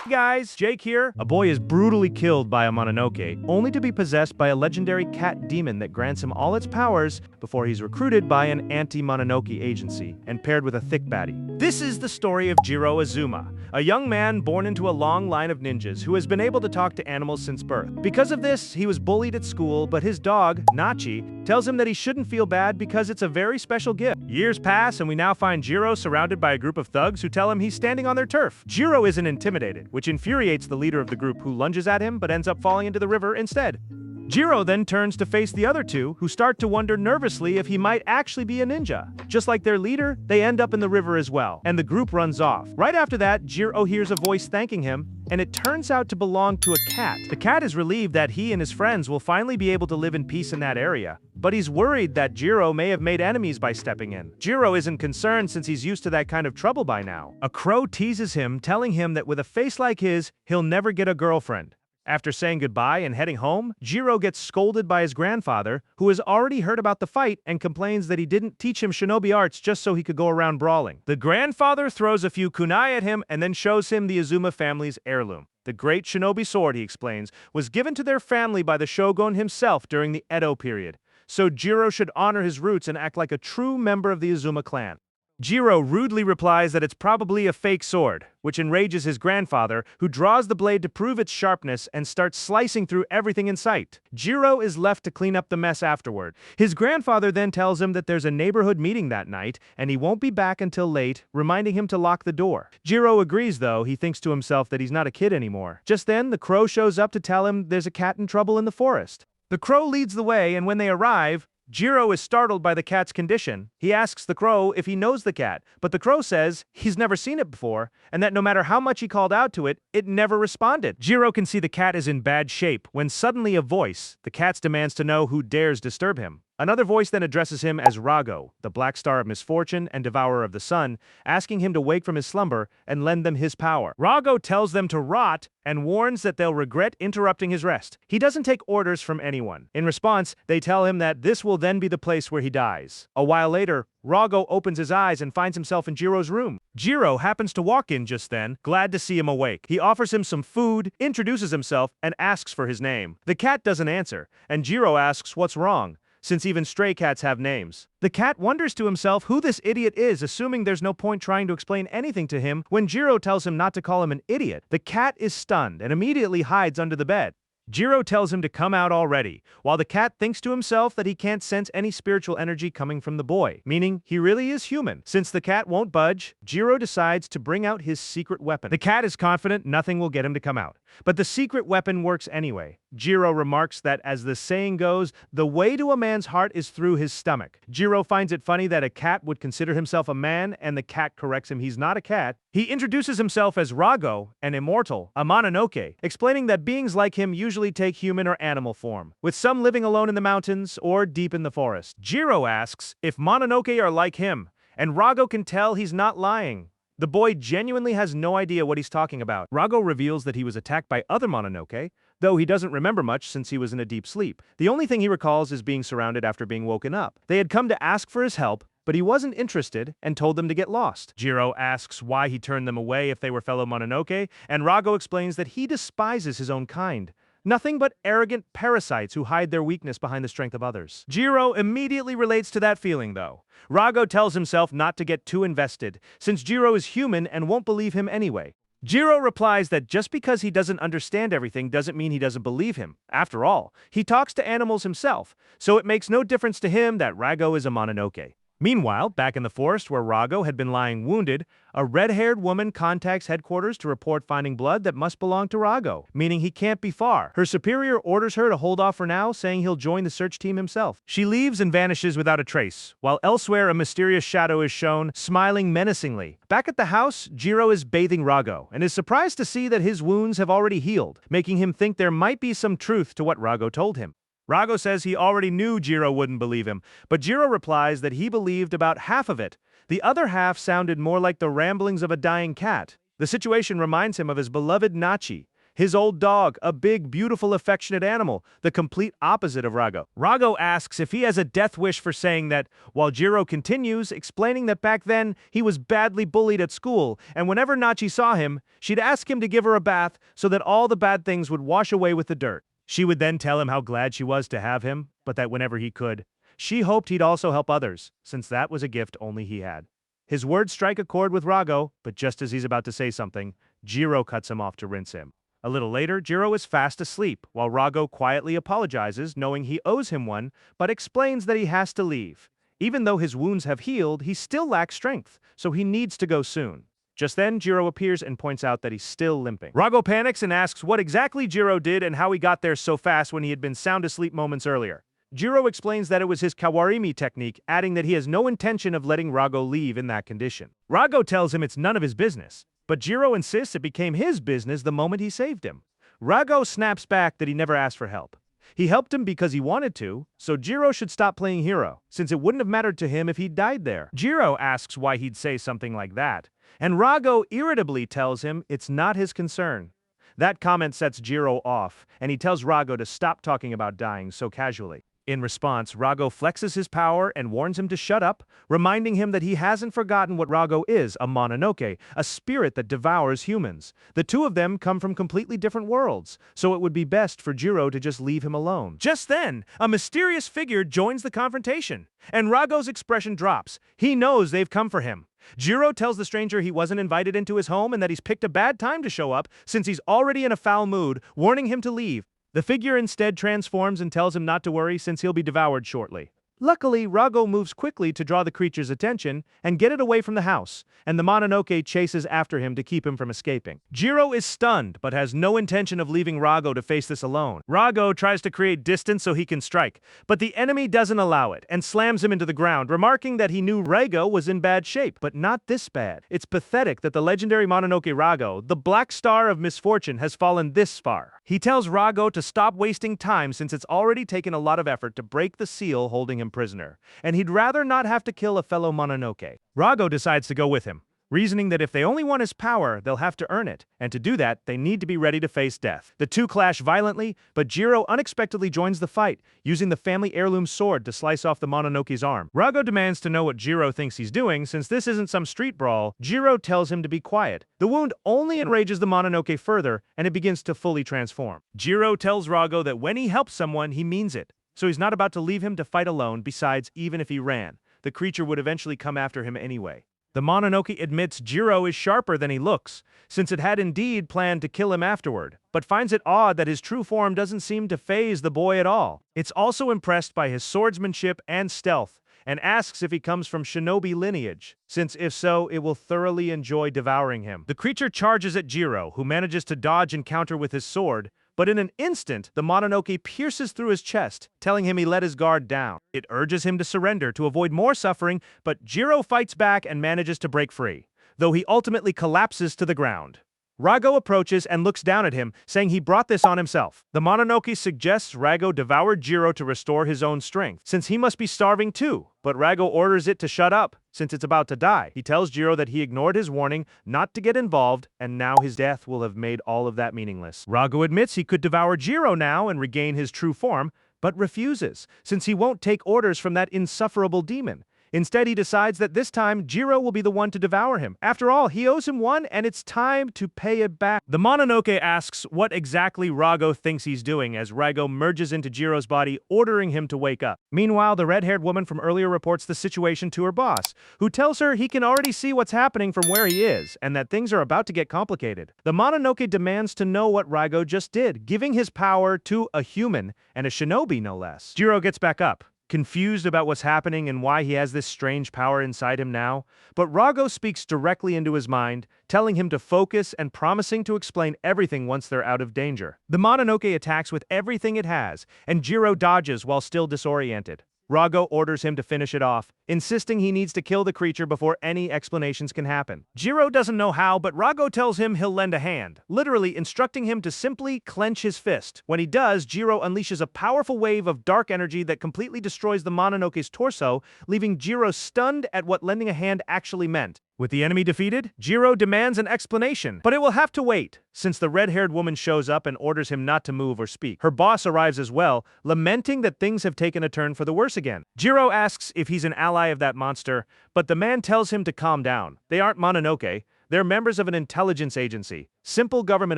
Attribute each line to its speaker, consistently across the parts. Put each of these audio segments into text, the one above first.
Speaker 1: Hey guys, Jake here. A boy is brutally killed by a Mononoke, only to be possessed by a legendary cat demon that grants him all its powers before he's recruited by an anti-Mononoke agency and paired with a thick baddie. This is the story of Jiro Azuma, a young man born into a long line of ninjas who has been able to talk to animals since birth. Because of this, he was bullied at school, but his dog, Nachi, tells him that he shouldn't feel bad because it's a very special gift. Years pass, and we now find Jiro surrounded by a group of thugs who tell him he's standing on their turf. Jiro isn't intimidated, which infuriates the leader of the group, who lunges at him but ends up falling into the river instead. Jiro then turns to face the other two, who start to wonder nervously if he might actually be a ninja. Just like their leader, they end up in the river as well, and the group runs off. Right after that, Jiro hears a voice thanking him, and it turns out to belong to a cat. The cat is relieved that he and his friends will finally be able to live in peace in that area, but he's worried that Jiro may have made enemies by stepping in. Jiro isn't concerned since he's used to that kind of trouble by now. A crow teases him, telling him that with a face like his, he'll never get a girlfriend. After saying goodbye and heading home, Jiro gets scolded by his grandfather, who has already heard about the fight and complains that he didn't teach him shinobi arts just so he could go around brawling. The grandfather throws a few kunai at him and then shows him the Azuma family's heirloom. The great shinobi sword, he explains, was given to their family by the shogun himself during the Edo period, so Jiro should honor his roots and act like a true member of the Azuma clan. Jiro rudely replies that it's probably a fake sword, which enrages his grandfather, who draws the blade to prove its sharpness and starts slicing through everything in sight. Jiro is left to clean up the mess afterward. His grandfather then tells him that there's a neighborhood meeting that night, and he won't be back until late, reminding him to lock the door. Jiro agrees, though. He thinks to himself that he's not a kid anymore. Just then, the crow shows up to tell him there's a cat in trouble in the forest. The crow leads the way, and when they arrive, Jiro is startled by the cat's condition. He asks the crow if he knows the cat, but the crow says he's never seen it before, and that no matter how much he called out to it, it never responded. Jiro can see the cat is in bad shape when suddenly a voice, the cat's, demands to know who dares disturb him. Another voice then addresses him as Rago, the black star of misfortune and devourer of the sun, asking him to wake from his slumber and lend them his power. Rago tells them to rot and warns that they'll regret interrupting his rest. He doesn't take orders from anyone. In response, they tell him that this will then be the place where he dies. A while later, Rago opens his eyes and finds himself in Jiro's room. Jiro happens to walk in just then, glad to see him awake. He offers him some food, introduces himself, and asks for his name. The cat doesn't answer, and Jiro asks what's wrong, since even stray cats have names. The cat wonders to himself who this idiot is, assuming there's no point trying to explain anything to him when Jiro tells him not to call him an idiot. The cat is stunned and immediately hides under the bed. Jiro tells him to come out already, while the cat thinks to himself that he can't sense any spiritual energy coming from the boy, meaning he really is human. Since the cat won't budge, Jiro decides to bring out his secret weapon. The cat is confident nothing will get him to come out, but the secret weapon works anyway. Jiro remarks that, as the saying goes, the way to a man's heart is through his stomach. Jiro finds it funny that a cat would consider himself a man, and the cat corrects him he's not a cat. He introduces himself as Rago, an immortal, a Mononoke, explaining that beings like him usually take human or animal form, with some living alone in the mountains or deep in the forest. Jiro asks if Mononoke are like him, and Rago can tell he's not lying. The boy genuinely has no idea what he's talking about. Rago reveals that he was attacked by other Mononoke, though he doesn't remember much since he was in a deep sleep. The only thing he recalls is being surrounded after being woken up. They had come to ask for his help, but he wasn't interested and told them to get lost. Jiro asks why he turned them away if they were fellow Mononoke, and Rago explains that he despises his own kind. Nothing but arrogant parasites who hide their weakness behind the strength of others. Jiro immediately relates to that feeling, though. Rago tells himself not to get too invested, since Jiro is human and won't believe him anyway. Jiro replies that just because he doesn't understand everything doesn't mean he doesn't believe him. After all, he talks to animals himself, so it makes no difference to him that Rago is a Mononoke. Meanwhile, back in the forest where Rago had been lying wounded, a red-haired woman contacts headquarters to report finding blood that must belong to Rago, meaning he can't be far. Her superior orders her to hold off for now, saying he'll join the search team himself. She leaves and vanishes without a trace, while elsewhere a mysterious shadow is shown, smiling menacingly. Back at the house, Jiro is bathing Rago, and is surprised to see that his wounds have already healed, making him think there might be some truth to what Rago told him. Rago says he already knew Jiro wouldn't believe him, but Jiro replies that he believed about half of it. The other half sounded more like the ramblings of a dying cat. The situation reminds him of his beloved Nachi, his old dog, a big, beautiful, affectionate animal, the complete opposite of Rago. Rago asks if he has a death wish for saying that, while Jiro continues, explaining that back then he was badly bullied at school, and whenever Nachi saw him, she'd ask him to give her a bath so that all the bad things would wash away with the dirt. She would then tell him how glad she was to have him, but that whenever he could, she hoped he'd also help others, since that was a gift only he had. His words strike a chord with Rago, but just as he's about to say something, Jiro cuts him off to rinse him. A little later, Jiro is fast asleep, while Rago quietly apologizes, knowing he owes him one, but explains that he has to leave. Even though his wounds have healed, he still lacks strength, so he needs to go soon. Just then, Jiro appears and points out that he's still limping. Rago panics and asks what exactly Jiro did and how he got there so fast when he had been sound asleep moments earlier. Jiro explains that it was his kawarimi technique, adding that he has no intention of letting Rago leave in that condition. Rago tells him it's none of his business, but Jiro insists it became his business the moment he saved him. Rago snaps back that he never asked for help. He helped him because he wanted to, so Jiro should stop playing hero, since it wouldn't have mattered to him if he died there. Jiro asks why he'd say something like that, and Rago irritably tells him it's not his concern. That comment sets Jiro off, and he tells Rago to stop talking about dying so casually. In response, Rago flexes his power and warns him to shut up, reminding him that he hasn't forgotten what Rago is, a Mononoke, a spirit that devours humans. The two of them come from completely different worlds, so it would be best for Jiro to just leave him alone. Just then, a mysterious figure joins the confrontation, and Rago's expression drops. He knows they've come for him. Jiro tells the stranger he wasn't invited into his home and that he's picked a bad time to show up since he's already in a foul mood, warning him to leave. The figure instead transforms and tells him not to worry since he'll be devoured shortly. Luckily, Rago moves quickly to draw the creature's attention and get it away from the house, and the Mononoke chases after him to keep him from escaping. Jiro is stunned, but has no intention of leaving Rago to face this alone. Rago tries to create distance so he can strike, but the enemy doesn't allow it and slams him into the ground, remarking that he knew Rago was in bad shape, but not this bad. It's pathetic that the legendary Mononoke Rago, the black star of misfortune, has fallen this far. He tells Rago to stop wasting time since it's already taken a lot of effort to break the seal holding him prisoner, and he'd rather not have to kill a fellow Mononoke. Rago decides to go with him, reasoning that if they only want his power, they'll have to earn it, and to do that, they need to be ready to face death. The two clash violently, but Jiro unexpectedly joins the fight, using the family heirloom sword to slice off the Mononoke's arm. Rago demands to know what Jiro thinks he's doing, since this isn't some street brawl. Jiro tells him to be quiet. The wound only enrages the Mononoke further, and it begins to fully transform. Jiro tells Rago that when he helps someone, he means it, so he's not about to leave him to fight alone. Besides, even if he ran, the creature would eventually come after him anyway. The Mononoke admits Jiro is sharper than he looks, since it had indeed planned to kill him afterward, but finds it odd that his true form doesn't seem to faze the boy at all. It's also impressed by his swordsmanship and stealth, and asks if he comes from shinobi lineage, since if so, it will thoroughly enjoy devouring him. The creature charges at Jiro, who manages to dodge and counter with his sword, but in an instant, the Mononoke pierces through his chest, telling him he let his guard down. It urges him to surrender to avoid more suffering, but Jiro fights back and manages to break free, though he ultimately collapses to the ground. Rago approaches and looks down at him, saying he brought this on himself. The Mononoke suggests Rago devour Jiro to restore his own strength, since he must be starving too, but Rago orders it to shut up, since it's about to die. He tells Jiro that he ignored his warning not to get involved, and now his death will have made all of that meaningless. Rago admits he could devour Jiro now and regain his true form, but refuses, since he won't take orders from that insufferable demon. Instead, he decides that this time, Jiro will be the one to devour him. After all, he owes him one, and it's time to pay it back. The Mononoke asks what exactly Rago thinks he's doing as Rago merges into Jiro's body, ordering him to wake up. Meanwhile, the red-haired woman from earlier reports the situation to her boss, who tells her he can already see what's happening from where he is, and that things are about to get complicated. The Mononoke demands to know what Rago just did, giving his power to a human, and a shinobi no less. Jiro gets back up, confused about what's happening and why he has this strange power inside him now, but Rago speaks directly into his mind, telling him to focus and promising to explain everything once they're out of danger. The Mononoke attacks with everything it has, and Jiro dodges while still disoriented. Rago orders him to finish it off, insisting he needs to kill the creature before any explanations can happen. Jiro doesn't know how, but Rago tells him he'll lend a hand, literally instructing him to simply clench his fist. When he does, Jiro unleashes a powerful wave of dark energy that completely destroys the Mononoke's torso, leaving Jiro stunned at what lending a hand actually meant. With the enemy defeated, Jiro demands an explanation, but it will have to wait, since the red-haired woman shows up and orders him not to move or speak. Her boss arrives as well, lamenting that things have taken a turn for the worse again. Jiro asks if he's an ally of that monster, but the man tells him to calm down. They aren't Mononoke. They're members of an intelligence agency, simple government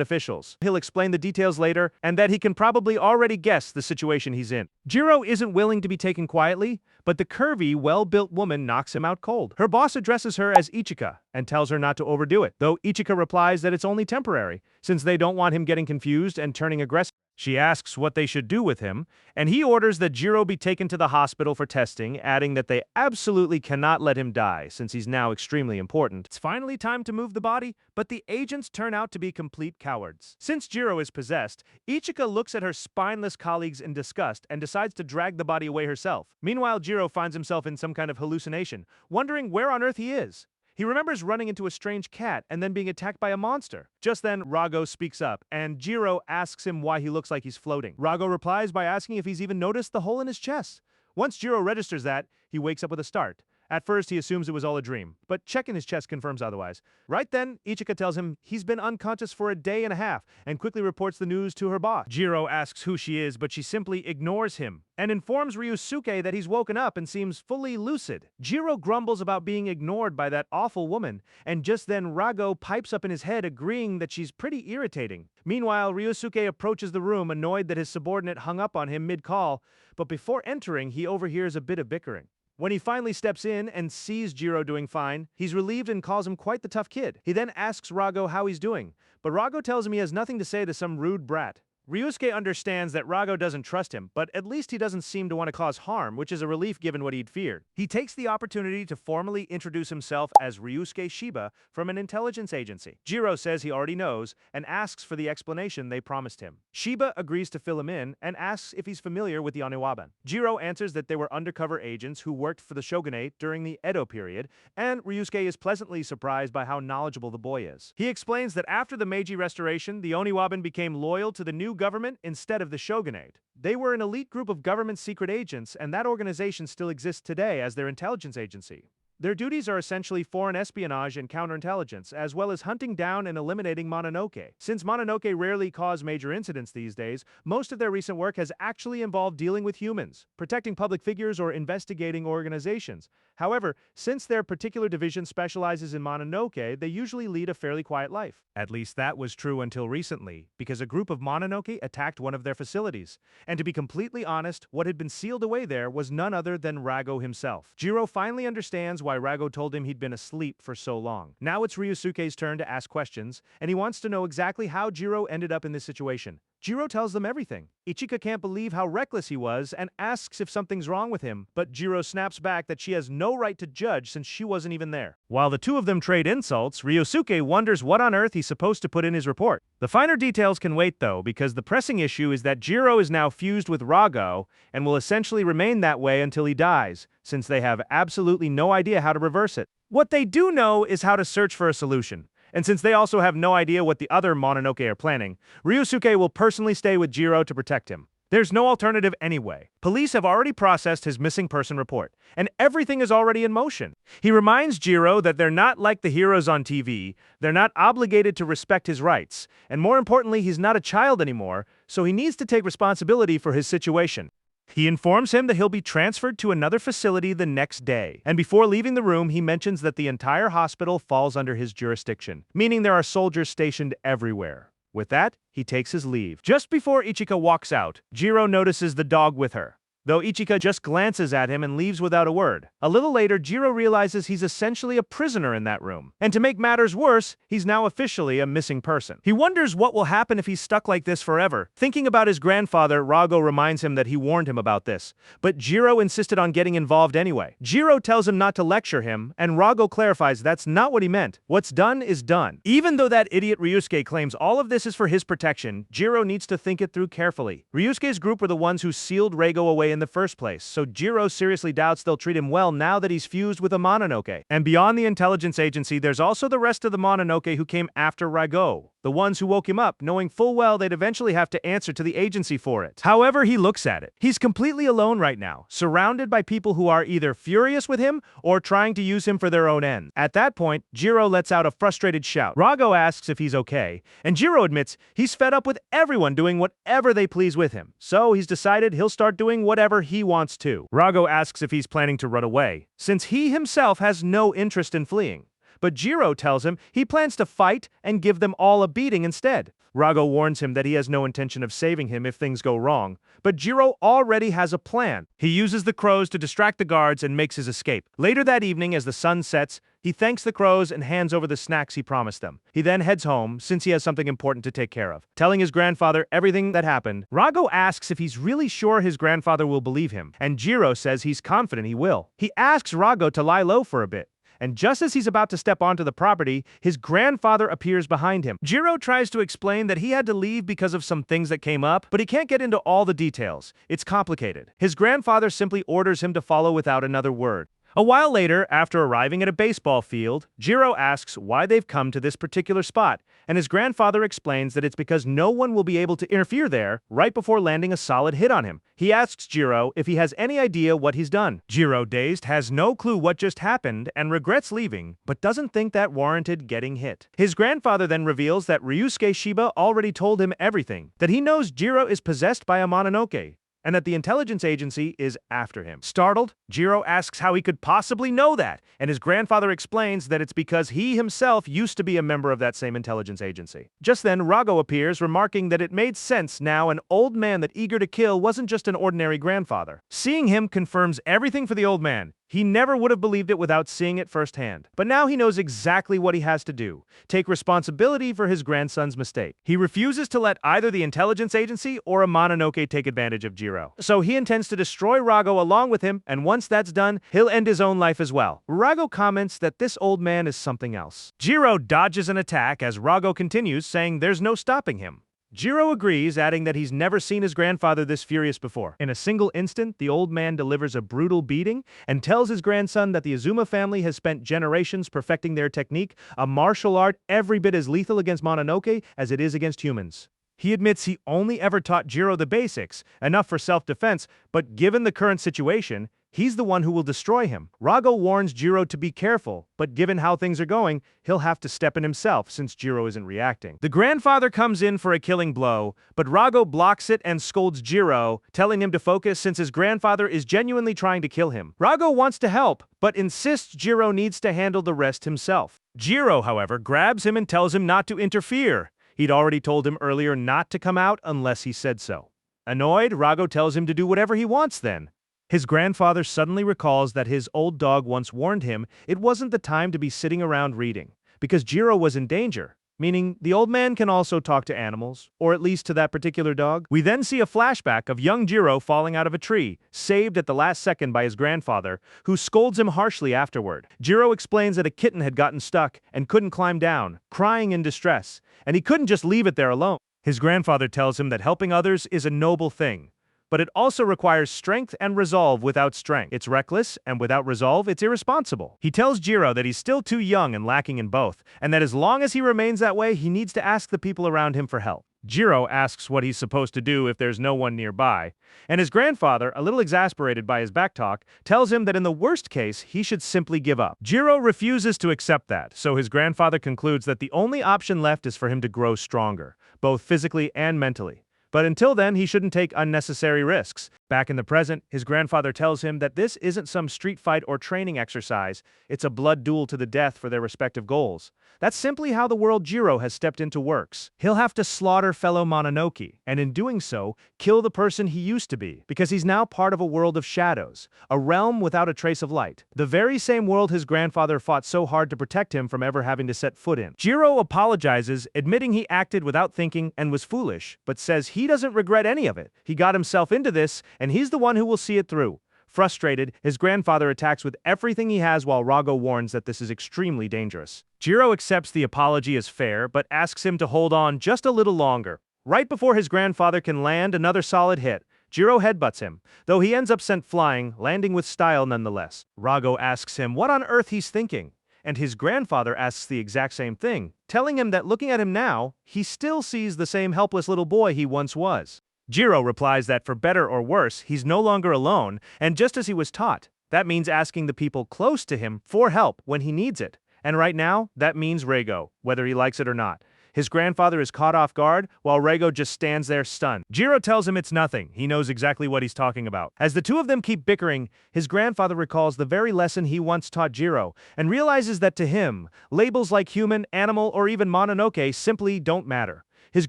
Speaker 1: officials. He'll explain the details later, and that he can probably already guess the situation he's in. Jiro isn't willing to be taken quietly, but the curvy, well-built woman knocks him out cold. Her boss addresses her as Ichika and tells her not to overdo it, though Ichika replies that it's only temporary, since they don't want him getting confused and turning aggressive. She asks what they should do with him, and he orders that Jiro be taken to the hospital for testing, adding that they absolutely cannot let him die, since he's now extremely important. It's finally time to move the body, but the agents turn out to be complete cowards. Since Jiro is possessed, Ichika looks at her spineless colleagues in disgust and decides to drag the body away herself. Meanwhile, Jiro finds himself in some kind of hallucination, wondering where on earth he is. He remembers running into a strange cat and then being attacked by a monster. Just then, Rago speaks up, and Jiro asks him why he looks like he's floating. Rago replies by asking if he's even noticed the hole in his chest. Once Jiro registers that, he wakes up with a start. At first, he assumes it was all a dream, but checking his chest confirms otherwise. Right then, Ichika tells him he's been unconscious for a day and a half and quickly reports the news to her boss. Jiro asks who she is, but she simply ignores him and informs Ryusuke that he's woken up and seems fully lucid. Jiro grumbles about being ignored by that awful woman, and just then Rago pipes up in his head agreeing that she's pretty irritating. Meanwhile, Ryusuke approaches the room annoyed that his subordinate hung up on him mid-call, but before entering, he overhears a bit of bickering. When he finally steps in and sees Jiro doing fine, he's relieved and calls him quite the tough kid. He then asks Rago how he's doing, but Rago tells him he has nothing to say to some rude brat. Ryusuke understands that Rago doesn't trust him, but at least he doesn't seem to want to cause harm, which is a relief given what he'd feared. He takes the opportunity to formally introduce himself as Ryusuke Shiba from an intelligence agency. Jiro says he already knows and asks for the explanation they promised him. Shiba agrees to fill him in and asks if he's familiar with the Oniwaban. Jiro answers that they were undercover agents who worked for the shogunate during the Edo period, and Ryusuke is pleasantly surprised by how knowledgeable the boy is. He explains that after the Meiji Restoration, the Oniwaban became loyal to the new government instead of the shogunate. They were an elite group of government secret agents, and that organization still exists today as their intelligence agency. Their duties are essentially foreign espionage and counterintelligence, as well as hunting down and eliminating Mononoke. Since Mononoke rarely cause major incidents these days, most of their recent work has actually involved dealing with humans, protecting public figures, or investigating organizations. However, since their particular division specializes in Mononoke, they usually lead a fairly quiet life. At least that was true until recently, because a group of Mononoke attacked one of their facilities. And to be completely honest, what had been sealed away there was none other than Rago himself. Jiro finally understands why Rago told him he'd been asleep for so long. Now it's Ryusuke's turn to ask questions, and he wants to know exactly how Jiro ended up in this situation. Jiro tells them everything. Ichika can't believe how reckless he was and asks if something's wrong with him, but Jiro snaps back that she has no right to judge since she wasn't even there. While the two of them trade insults, Ryusuke wonders what on earth he's supposed to put in his report. The finer details can wait though, because the pressing issue is that Jiro is now fused with Rago and will essentially remain that way until he dies, since they have absolutely no idea how to reverse it. What they do know is how to search for a solution. And since they also have no idea what the other Mononoke are planning, Ryusuke will personally stay with Jiro to protect him. There's no alternative anyway. Police have already processed his missing person report, and everything is already in motion. He reminds Jiro that they're not like the heroes on TV, they're not obligated to respect his rights, and more importantly, he's not a child anymore, so he needs to take responsibility for his situation. He informs him that he'll be transferred to another facility the next day, and before leaving the room, he mentions that the entire hospital falls under his jurisdiction, meaning there are soldiers stationed everywhere. With that, he takes his leave. Just before Ichika walks out, Jiro notices the dog with her, though Ichika just glances at him and leaves without a word. A little later, Jiro realizes he's essentially a prisoner in that room. And to make matters worse, he's now officially a missing person. He wonders what will happen if he's stuck like this forever. Thinking about his grandfather, Rago reminds him that he warned him about this. But Jiro insisted on getting involved anyway. Jiro tells him not to lecture him, and Rago clarifies that's not what he meant. What's done is done. Even though that idiot Ryusuke claims all of this is for his protection, Jiro needs to think it through carefully. Ryusuke's group were the ones who sealed Rago away in the first place, so Jiro seriously doubts they'll treat him well now that he's fused with a Mononoke. And beyond the intelligence agency, there's also the rest of the Mononoke who came after Rago. The the ones who woke him up, knowing full well they'd eventually have to answer to the agency for it. However he looks at it, he's completely alone right now, surrounded by people who are either furious with him or trying to use him for their own ends. At that point, Jiro lets out a frustrated shout. Rago asks if he's okay, and Jiro admits he's fed up with everyone doing whatever they please with him, so he's decided he'll start doing whatever he wants to. Rago asks if he's planning to run away, since he himself has no interest in fleeing. But Jiro tells him he plans to fight and give them all a beating instead. Rago warns him that he has no intention of saving him if things go wrong, but Jiro already has a plan. He uses the crows to distract the guards and makes his escape. Later that evening, as the sun sets, he thanks the crows and hands over the snacks he promised them. He then heads home, since he has something important to take care of. Telling his grandfather everything that happened, Rago asks if he's really sure his grandfather will believe him, and Jiro says he's confident he will. He asks Rago to lie low for a bit, and just as he's about to step onto the property, his grandfather appears behind him. Jiro tries to explain that he had to leave because of some things that came up, but he can't get into all the details. It's complicated. His grandfather simply orders him to follow without another word. A while later, after arriving at a baseball field, Jiro asks why they've come to this particular spot, and his grandfather explains that it's because no one will be able to interfere there right before landing a solid hit on him. He asks Jiro if he has any idea what he's done. Jiro, dazed, has no clue what just happened and regrets leaving, but doesn't think that warranted getting hit. His grandfather then reveals that Ryusuke Shiba already told him everything, that he knows Jiro is possessed by a Mononoke, and that the intelligence agency is after him. Startled, Jiro asks how he could possibly know that, and his grandfather explains that it's because he himself used to be a member of that same intelligence agency. Just then, Rago appears, remarking that it made sense now an old man that eager to kill wasn't just an ordinary grandfather. Seeing him confirms everything for the old man. He never would have believed it without seeing it firsthand. But now he knows exactly what he has to do: take responsibility for his grandson's mistake. He refuses to let either the intelligence agency or a Mononoke take advantage of Jiro. So he intends to destroy Rago along with him, and once that's done, he'll end his own life as well. Rago comments that this old man is something else. Jiro dodges an attack as Rago continues, saying there's no stopping him. Jiro agrees, adding that he's never seen his grandfather this furious before. In a single instant, the old man delivers a brutal beating and tells his grandson that the Azuma family has spent generations perfecting their technique, a martial art every bit as lethal against Mononoke as it is against humans. He admits he only ever taught Jiro the basics, enough for self-defense, but given the current situation, he's the one who will destroy him. Rago warns Jiro to be careful, but given how things are going, he'll have to step in himself since Jiro isn't reacting. The grandfather comes in for a killing blow, but Rago blocks it and scolds Jiro, telling him to focus since his grandfather is genuinely trying to kill him. Rago wants to help, but insists Jiro needs to handle the rest himself. Jiro, however, grabs him and tells him not to interfere. He'd already told him earlier not to come out unless he said so. Annoyed, Rago tells him to do whatever he wants then. His grandfather suddenly recalls that his old dog once warned him it wasn't the time to be sitting around reading, because Jiro was in danger, meaning the old man can also talk to animals, or at least to that particular dog. We then see a flashback of young Jiro falling out of a tree, saved at the last second by his grandfather, who scolds him harshly afterward. Jiro explains that a kitten had gotten stuck and couldn't climb down, crying in distress, and he couldn't just leave it there alone. His grandfather tells him that helping others is a noble thing, but it also requires strength and resolve without strength. It's reckless, and without resolve, it's irresponsible. He tells Jiro that he's still too young and lacking in both, and that as long as he remains that way, he needs to ask the people around him for help. Jiro asks what he's supposed to do if there's no one nearby, and his grandfather, a little exasperated by his backtalk, tells him that in the worst case, he should simply give up. Jiro refuses to accept that, so his grandfather concludes that the only option left is for him to grow stronger, both physically and mentally. But until then, he shouldn't take unnecessary risks. Back in the present, his grandfather tells him that this isn't some street fight or training exercise, it's a blood duel to the death for their respective goals. That's simply how the world Jiro has stepped into works. He'll have to slaughter fellow Mononoke, and in doing so, kill the person he used to be, because he's now part of a world of shadows, a realm without a trace of light. The very same world his grandfather fought so hard to protect him from ever having to set foot in. Jiro apologizes, admitting he acted without thinking and was foolish, but says he doesn't regret any of it. He got himself into this, and he's the one who will see it through. Frustrated, his grandfather attacks with everything he has while Rago warns that this is extremely dangerous. Jiro accepts the apology as fair, but asks him to hold on just a little longer. Right before his grandfather can land another solid hit, Jiro headbutts him, though he ends up sent flying, landing with style nonetheless. Rago asks him what on earth he's thinking, and his grandfather asks the exact same thing, telling him that looking at him now, he still sees the same helpless little boy he once was. Jiro replies that for better or worse, he's no longer alone, and just as he was taught, that means asking the people close to him for help when he needs it. And right now, that means Reigo, whether he likes it or not. His grandfather is caught off guard, while Reigo just stands there stunned. Jiro tells him it's nothing. He knows exactly what he's talking about. As the two of them keep bickering, his grandfather recalls the very lesson he once taught Jiro, and realizes that to him, labels like human, animal, or even Mononoke simply don't matter. His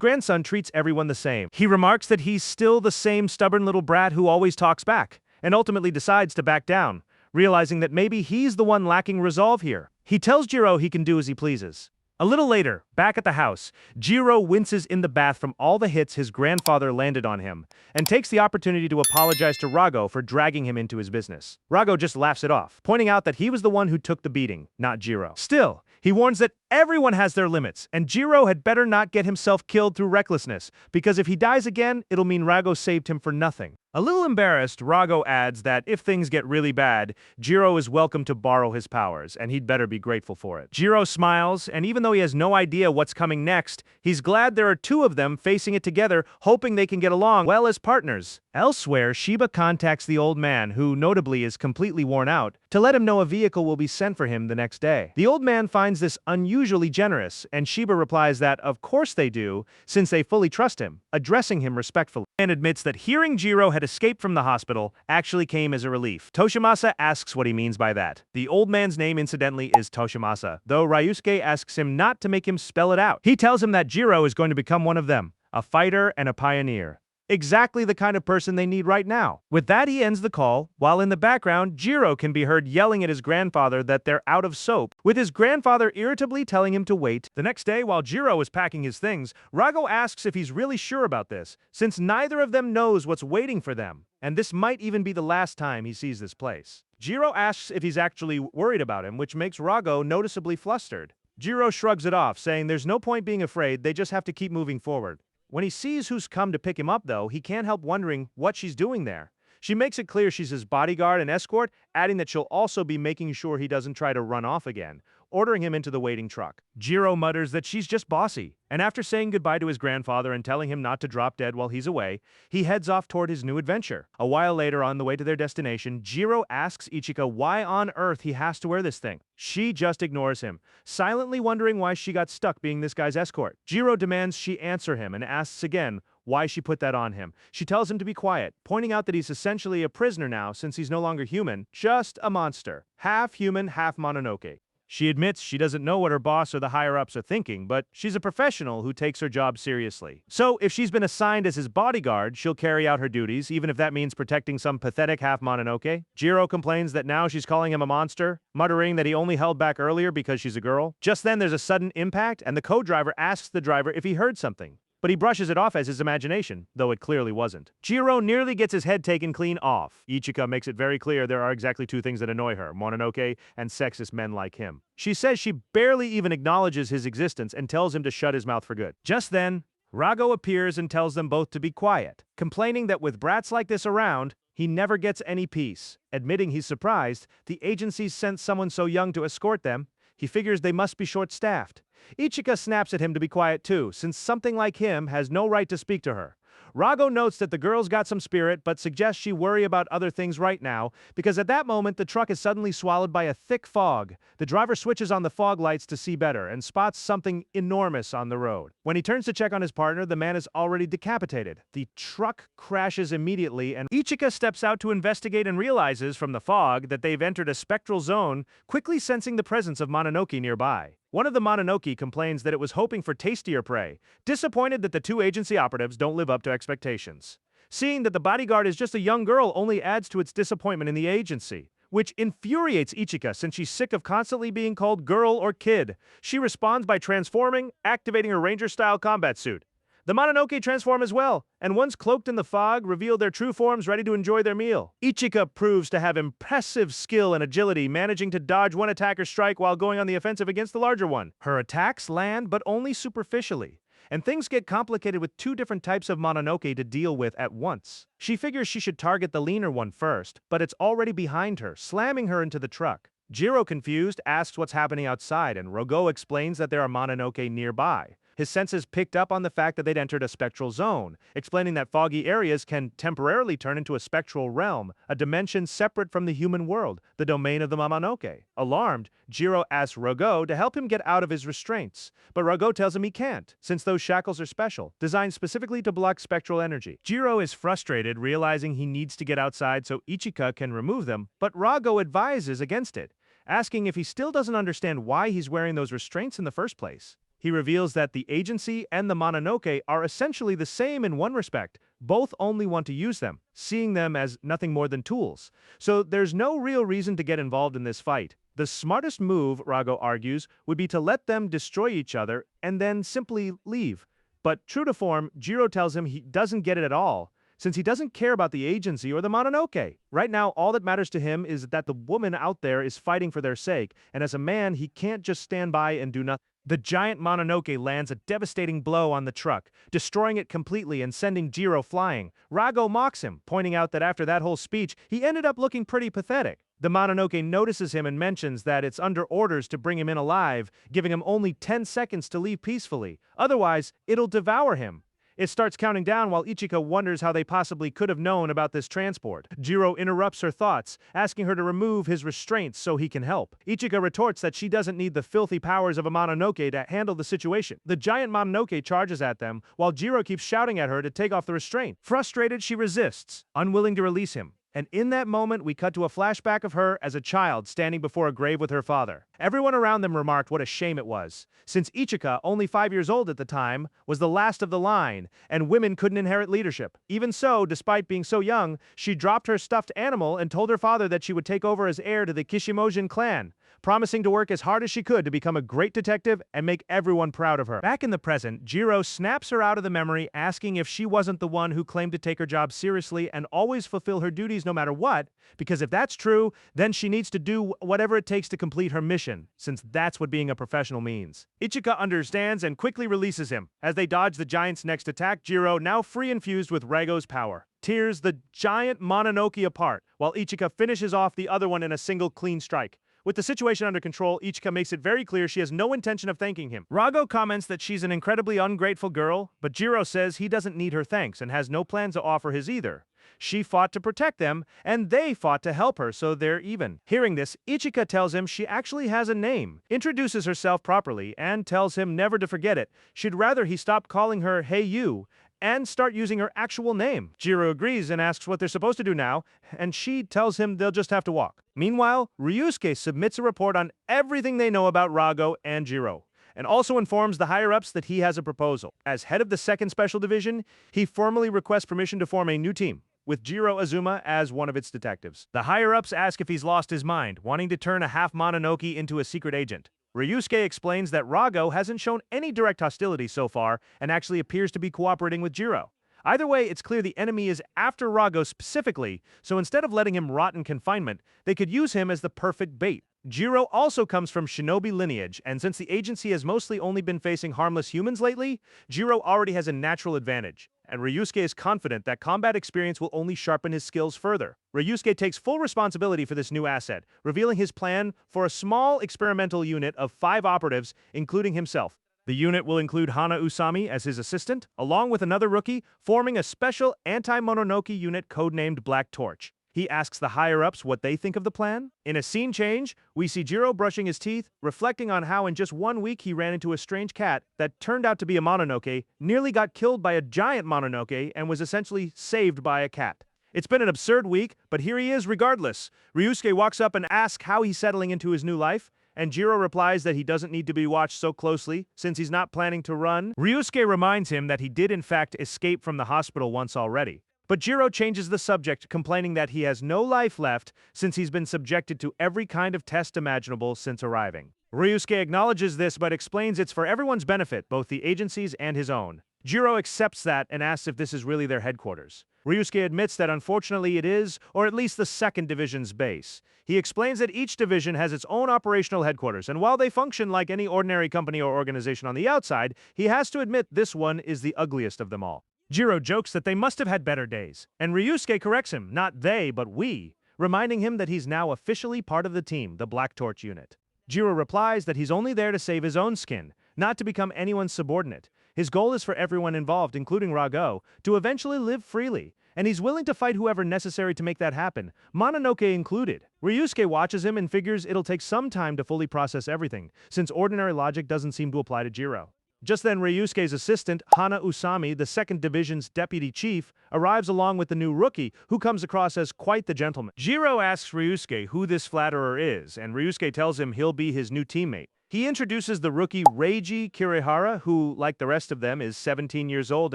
Speaker 1: grandson treats everyone the same. He remarks that he's still the same stubborn little brat who always talks back, and ultimately decides to back down, realizing that maybe he's the one lacking resolve here. He tells Jiro he can do as he pleases. A little later, back at the house, Jiro winces in the bath from all the hits his grandfather landed on him, and takes the opportunity to apologize to Rago for dragging him into his business. Rago just laughs it off, pointing out that he was the one who took the beating, not Jiro. Still, he warns that everyone has their limits, and Jiro had better not get himself killed through recklessness, because if he dies again, it'll mean Rago saved him for nothing. A little embarrassed, Rago adds that if things get really bad, Jiro is welcome to borrow his powers, and he'd better be grateful for it. Jiro smiles, and even though he has no idea what's coming next, he's glad there are two of them facing it together, hoping they can get along well as partners. Elsewhere, Shiba contacts the old man, who notably is completely worn out, to let him know a vehicle will be sent for him the next day. The old man finds this unusually generous, and Shiba replies that of course they do, since they fully trust him, addressing him respectfully, and admits that hearing Jiro had escaped from the hospital actually came as a relief. Toshimasa asks what he means by that. The old man's name, incidentally, is Toshimasa, though Ryusuke asks him not to make him spell it out. He tells him that Jiro is going to become one of them, a fighter and a pioneer. Exactly the kind of person they need right now. With that, he ends the call, while in the background, Jiro can be heard yelling at his grandfather that they're out of soap, with his grandfather irritably telling him to wait. The next day, while Jiro is packing his things, Rago asks if he's really sure about this, since neither of them knows what's waiting for them, and this might even be the last time he sees this place. Jiro asks if he's actually worried about him, which makes Rago noticeably flustered. Jiro shrugs it off, saying there's no point being afraid, they just have to keep moving forward. When he sees who's come to pick him up, though, he can't help wondering what she's doing there. She makes it clear she's his bodyguard and escort, adding that she'll also be making sure he doesn't try to run off again, ordering him into the waiting truck. Jiro mutters that she's just bossy, and after saying goodbye to his grandfather and telling him not to drop dead while he's away, he heads off toward his new adventure. A while later, on the way to their destination, Jiro asks Ichika why on earth he has to wear this thing. She just ignores him, silently wondering why she got stuck being this guy's escort. Jiro demands she answer him and asks again why she put that on him. She tells him to be quiet, pointing out that he's essentially a prisoner now since he's no longer human, just a monster. Half human, half Mononoke. She admits she doesn't know what her boss or the higher-ups are thinking, but she's a professional who takes her job seriously. So, if she's been assigned as his bodyguard, she'll carry out her duties, even if that means protecting some pathetic half-Mononoke. Jiro complains that now she's calling him a monster, muttering that he only held back earlier because she's a girl. Just then, there's a sudden impact, and the co-driver asks the driver if he heard something. But he brushes it off as his imagination, though it clearly wasn't. Jiro nearly gets his head taken clean off. Ichika makes it very clear there are exactly two things that annoy her, Mononoke and sexist men like him. She says she barely even acknowledges his existence and tells him to shut his mouth for good. Just then, Rago appears and tells them both to be quiet, complaining that with brats like this around, he never gets any peace. Admitting he's surprised, the agency's sent someone so young to escort them, he figures they must be short-staffed. Ichika snaps at him to be quiet too, since something like him has no right to speak to her. Rago notes that the girl's got some spirit, but suggests she worry about other things right now, because at that moment the truck is suddenly swallowed by a thick fog. The driver switches on the fog lights to see better, and spots something enormous on the road. When he turns to check on his partner, the man is already decapitated. The truck crashes immediately, and Ichika steps out to investigate and realizes from the fog that they've entered a spectral zone, quickly sensing the presence of Mononoke nearby. One of the Mononoke complains that it was hoping for tastier prey, disappointed that the two agency operatives don't live up to expectations. Seeing that the bodyguard is just a young girl only adds to its disappointment in the agency, which infuriates Ichika since she's sick of constantly being called girl or kid. She responds by transforming, activating her ranger-style combat suit. The Mononoke transform as well, and once cloaked in the fog, reveal their true forms ready to enjoy their meal. Ichika proves to have impressive skill and agility, managing to dodge one attacker's strike while going on the offensive against the larger one. Her attacks land, but only superficially, and things get complicated with two different types of Mononoke to deal with at once. She figures she should target the leaner one first, but it's already behind her, slamming her into the truck. Jiro, confused, asks what's happening outside, and Rogo explains that there are Mononoke nearby. His senses picked up on the fact that they'd entered a spectral zone, explaining that foggy areas can temporarily turn into a spectral realm, a dimension separate from the human world, the domain of the Mononoke. Alarmed, Jiro asks Rogo to help him get out of his restraints, but Rogo tells him he can't, since those shackles are special, designed specifically to block spectral energy. Jiro is frustrated, realizing he needs to get outside so Ichika can remove them, but Rogo advises against it, asking if he still doesn't understand why he's wearing those restraints in the first place. He reveals that the agency and the Mononoke are essentially the same in one respect. Both only want to use them, seeing them as nothing more than tools. So there's no real reason to get involved in this fight. The smartest move, Rogo argues, would be to let them destroy each other and then simply leave. But true to form, Jiro tells him he doesn't get it at all, since he doesn't care about the agency or the Mononoke. Right now, all that matters to him is that the woman out there is fighting for their sake, and as a man, he can't just stand by and do nothing. The giant Mononoke lands a devastating blow on the truck, destroying it completely and sending Jiro flying. Rogo mocks him, pointing out that after that whole speech, he ended up looking pretty pathetic. The Mononoke notices him and mentions that it's under orders to bring him in alive, giving him only 10 seconds to leave peacefully. Otherwise, it'll devour him. It starts counting down while Ichika wonders how they possibly could have known about this transport. Jiro interrupts her thoughts, asking her to remove his restraints so he can help. Ichika retorts that she doesn't need the filthy powers of a Mononoke to handle the situation. The giant Mononoke charges at them, while Jiro keeps shouting at her to take off the restraint. Frustrated, she resists, unwilling to release him. And in that moment, we cut to a flashback of her as a child standing before a grave with her father. Everyone around them remarked what a shame it was, since Ichika, only 5 years old at the time, was the last of the line, and women couldn't inherit leadership. Even so, despite being so young, she dropped her stuffed animal and told her father that she would take over as heir to the Kishimojin clan, promising to work as hard as she could to become a great detective and make everyone proud of her. Back in the present, Jiro snaps her out of the memory, asking if she wasn't the one who claimed to take her job seriously and always fulfill her duties no matter what, because if that's true, then she needs to do whatever it takes to complete her mission, since that's what being a professional means. Ichika understands and quickly releases him. As they dodge the giant's next attack, Jiro, now free and fused with Rogo's power, tears the giant Mononoke apart, while Ichika finishes off the other one in a single clean strike. With the situation under control, Ichika makes it very clear she has no intention of thanking him. Rogo comments that she's an incredibly ungrateful girl, but Jiro says he doesn't need her thanks and has no plans to offer his either. She fought to protect them, and they fought to help her, so they're even. Hearing this, Ichika tells him she actually has a name, introduces herself properly, and tells him never to forget it. She'd rather he stop calling her "Hey You," and start using her actual name. Jiro agrees and asks what they're supposed to do now, and she tells him they'll just have to walk. Meanwhile, Ryusuke submits a report on everything they know about Rogo and Jiro, and also informs the higher-ups that he has a proposal. As head of the 2nd Special Division, he formally requests permission to form a new team, with Jiro Azuma as one of its detectives. The higher-ups ask if he's lost his mind, wanting to turn a half-Mononoke into a secret agent. Ryusuke explains that Rogo hasn't shown any direct hostility so far and actually appears to be cooperating with Jiro. Either way, it's clear the enemy is after Rogo specifically, so instead of letting him rot in confinement, they could use him as the perfect bait. Jiro also comes from shinobi lineage, and since the agency has mostly only been facing harmless humans lately, Jiro already has a natural advantage, and Ryusuke is confident that combat experience will only sharpen his skills further. Ryusuke takes full responsibility for this new asset, revealing his plan for a small experimental unit of 5 operatives, including himself. The unit will include Hana Usami as his assistant, along with another rookie, forming a special anti-Mononoke unit codenamed Black Torch. He asks the higher-ups what they think of the plan. In a scene change, we see Jiro brushing his teeth, reflecting on how in just 1 week he ran into a strange cat that turned out to be a Mononoke, nearly got killed by a giant Mononoke, and was essentially saved by a cat. It's been an absurd week, but here he is regardless. Ryusuke walks up and asks how he's settling into his new life, and Jiro replies that he doesn't need to be watched so closely, since he's not planning to run. Ryusuke reminds him that he did in fact escape from the hospital once already. But Jiro changes the subject, complaining that he has no life left since he's been subjected to every kind of test imaginable since arriving. Ryusuke acknowledges this but explains it's for everyone's benefit, both the agency's and his own. Jiro accepts that and asks if this is really their headquarters. Ryusuke admits that unfortunately it is, or at least the 2nd Division's base. He explains that each division has its own operational headquarters, and while they function like any ordinary company or organization on the outside, he has to admit this one is the ugliest of them all. Jiro jokes that they must have had better days, and Ryusuke corrects him, not they, but we. reminding him that he's now officially part of the team, the Black Torch unit. Jiro replies that he's only there to save his own skin, not to become anyone's subordinate. His goal is for everyone involved, including Rago, to eventually live freely, and he's willing to fight whoever necessary to make that happen, Mononoke included. Ryusuke watches him and figures it'll take some time to fully process everything, since ordinary logic doesn't seem to apply to Jiro. Just then, Ryusuke's assistant, Hana Usami, the 2nd Division's deputy chief, arrives along with the new rookie, who comes across as quite the gentleman. Jiro asks Ryusuke who this flatterer is, and Ryusuke tells him he'll be his new teammate. He introduces the rookie Reiji Kirihara, who, like the rest of them, is 17 years old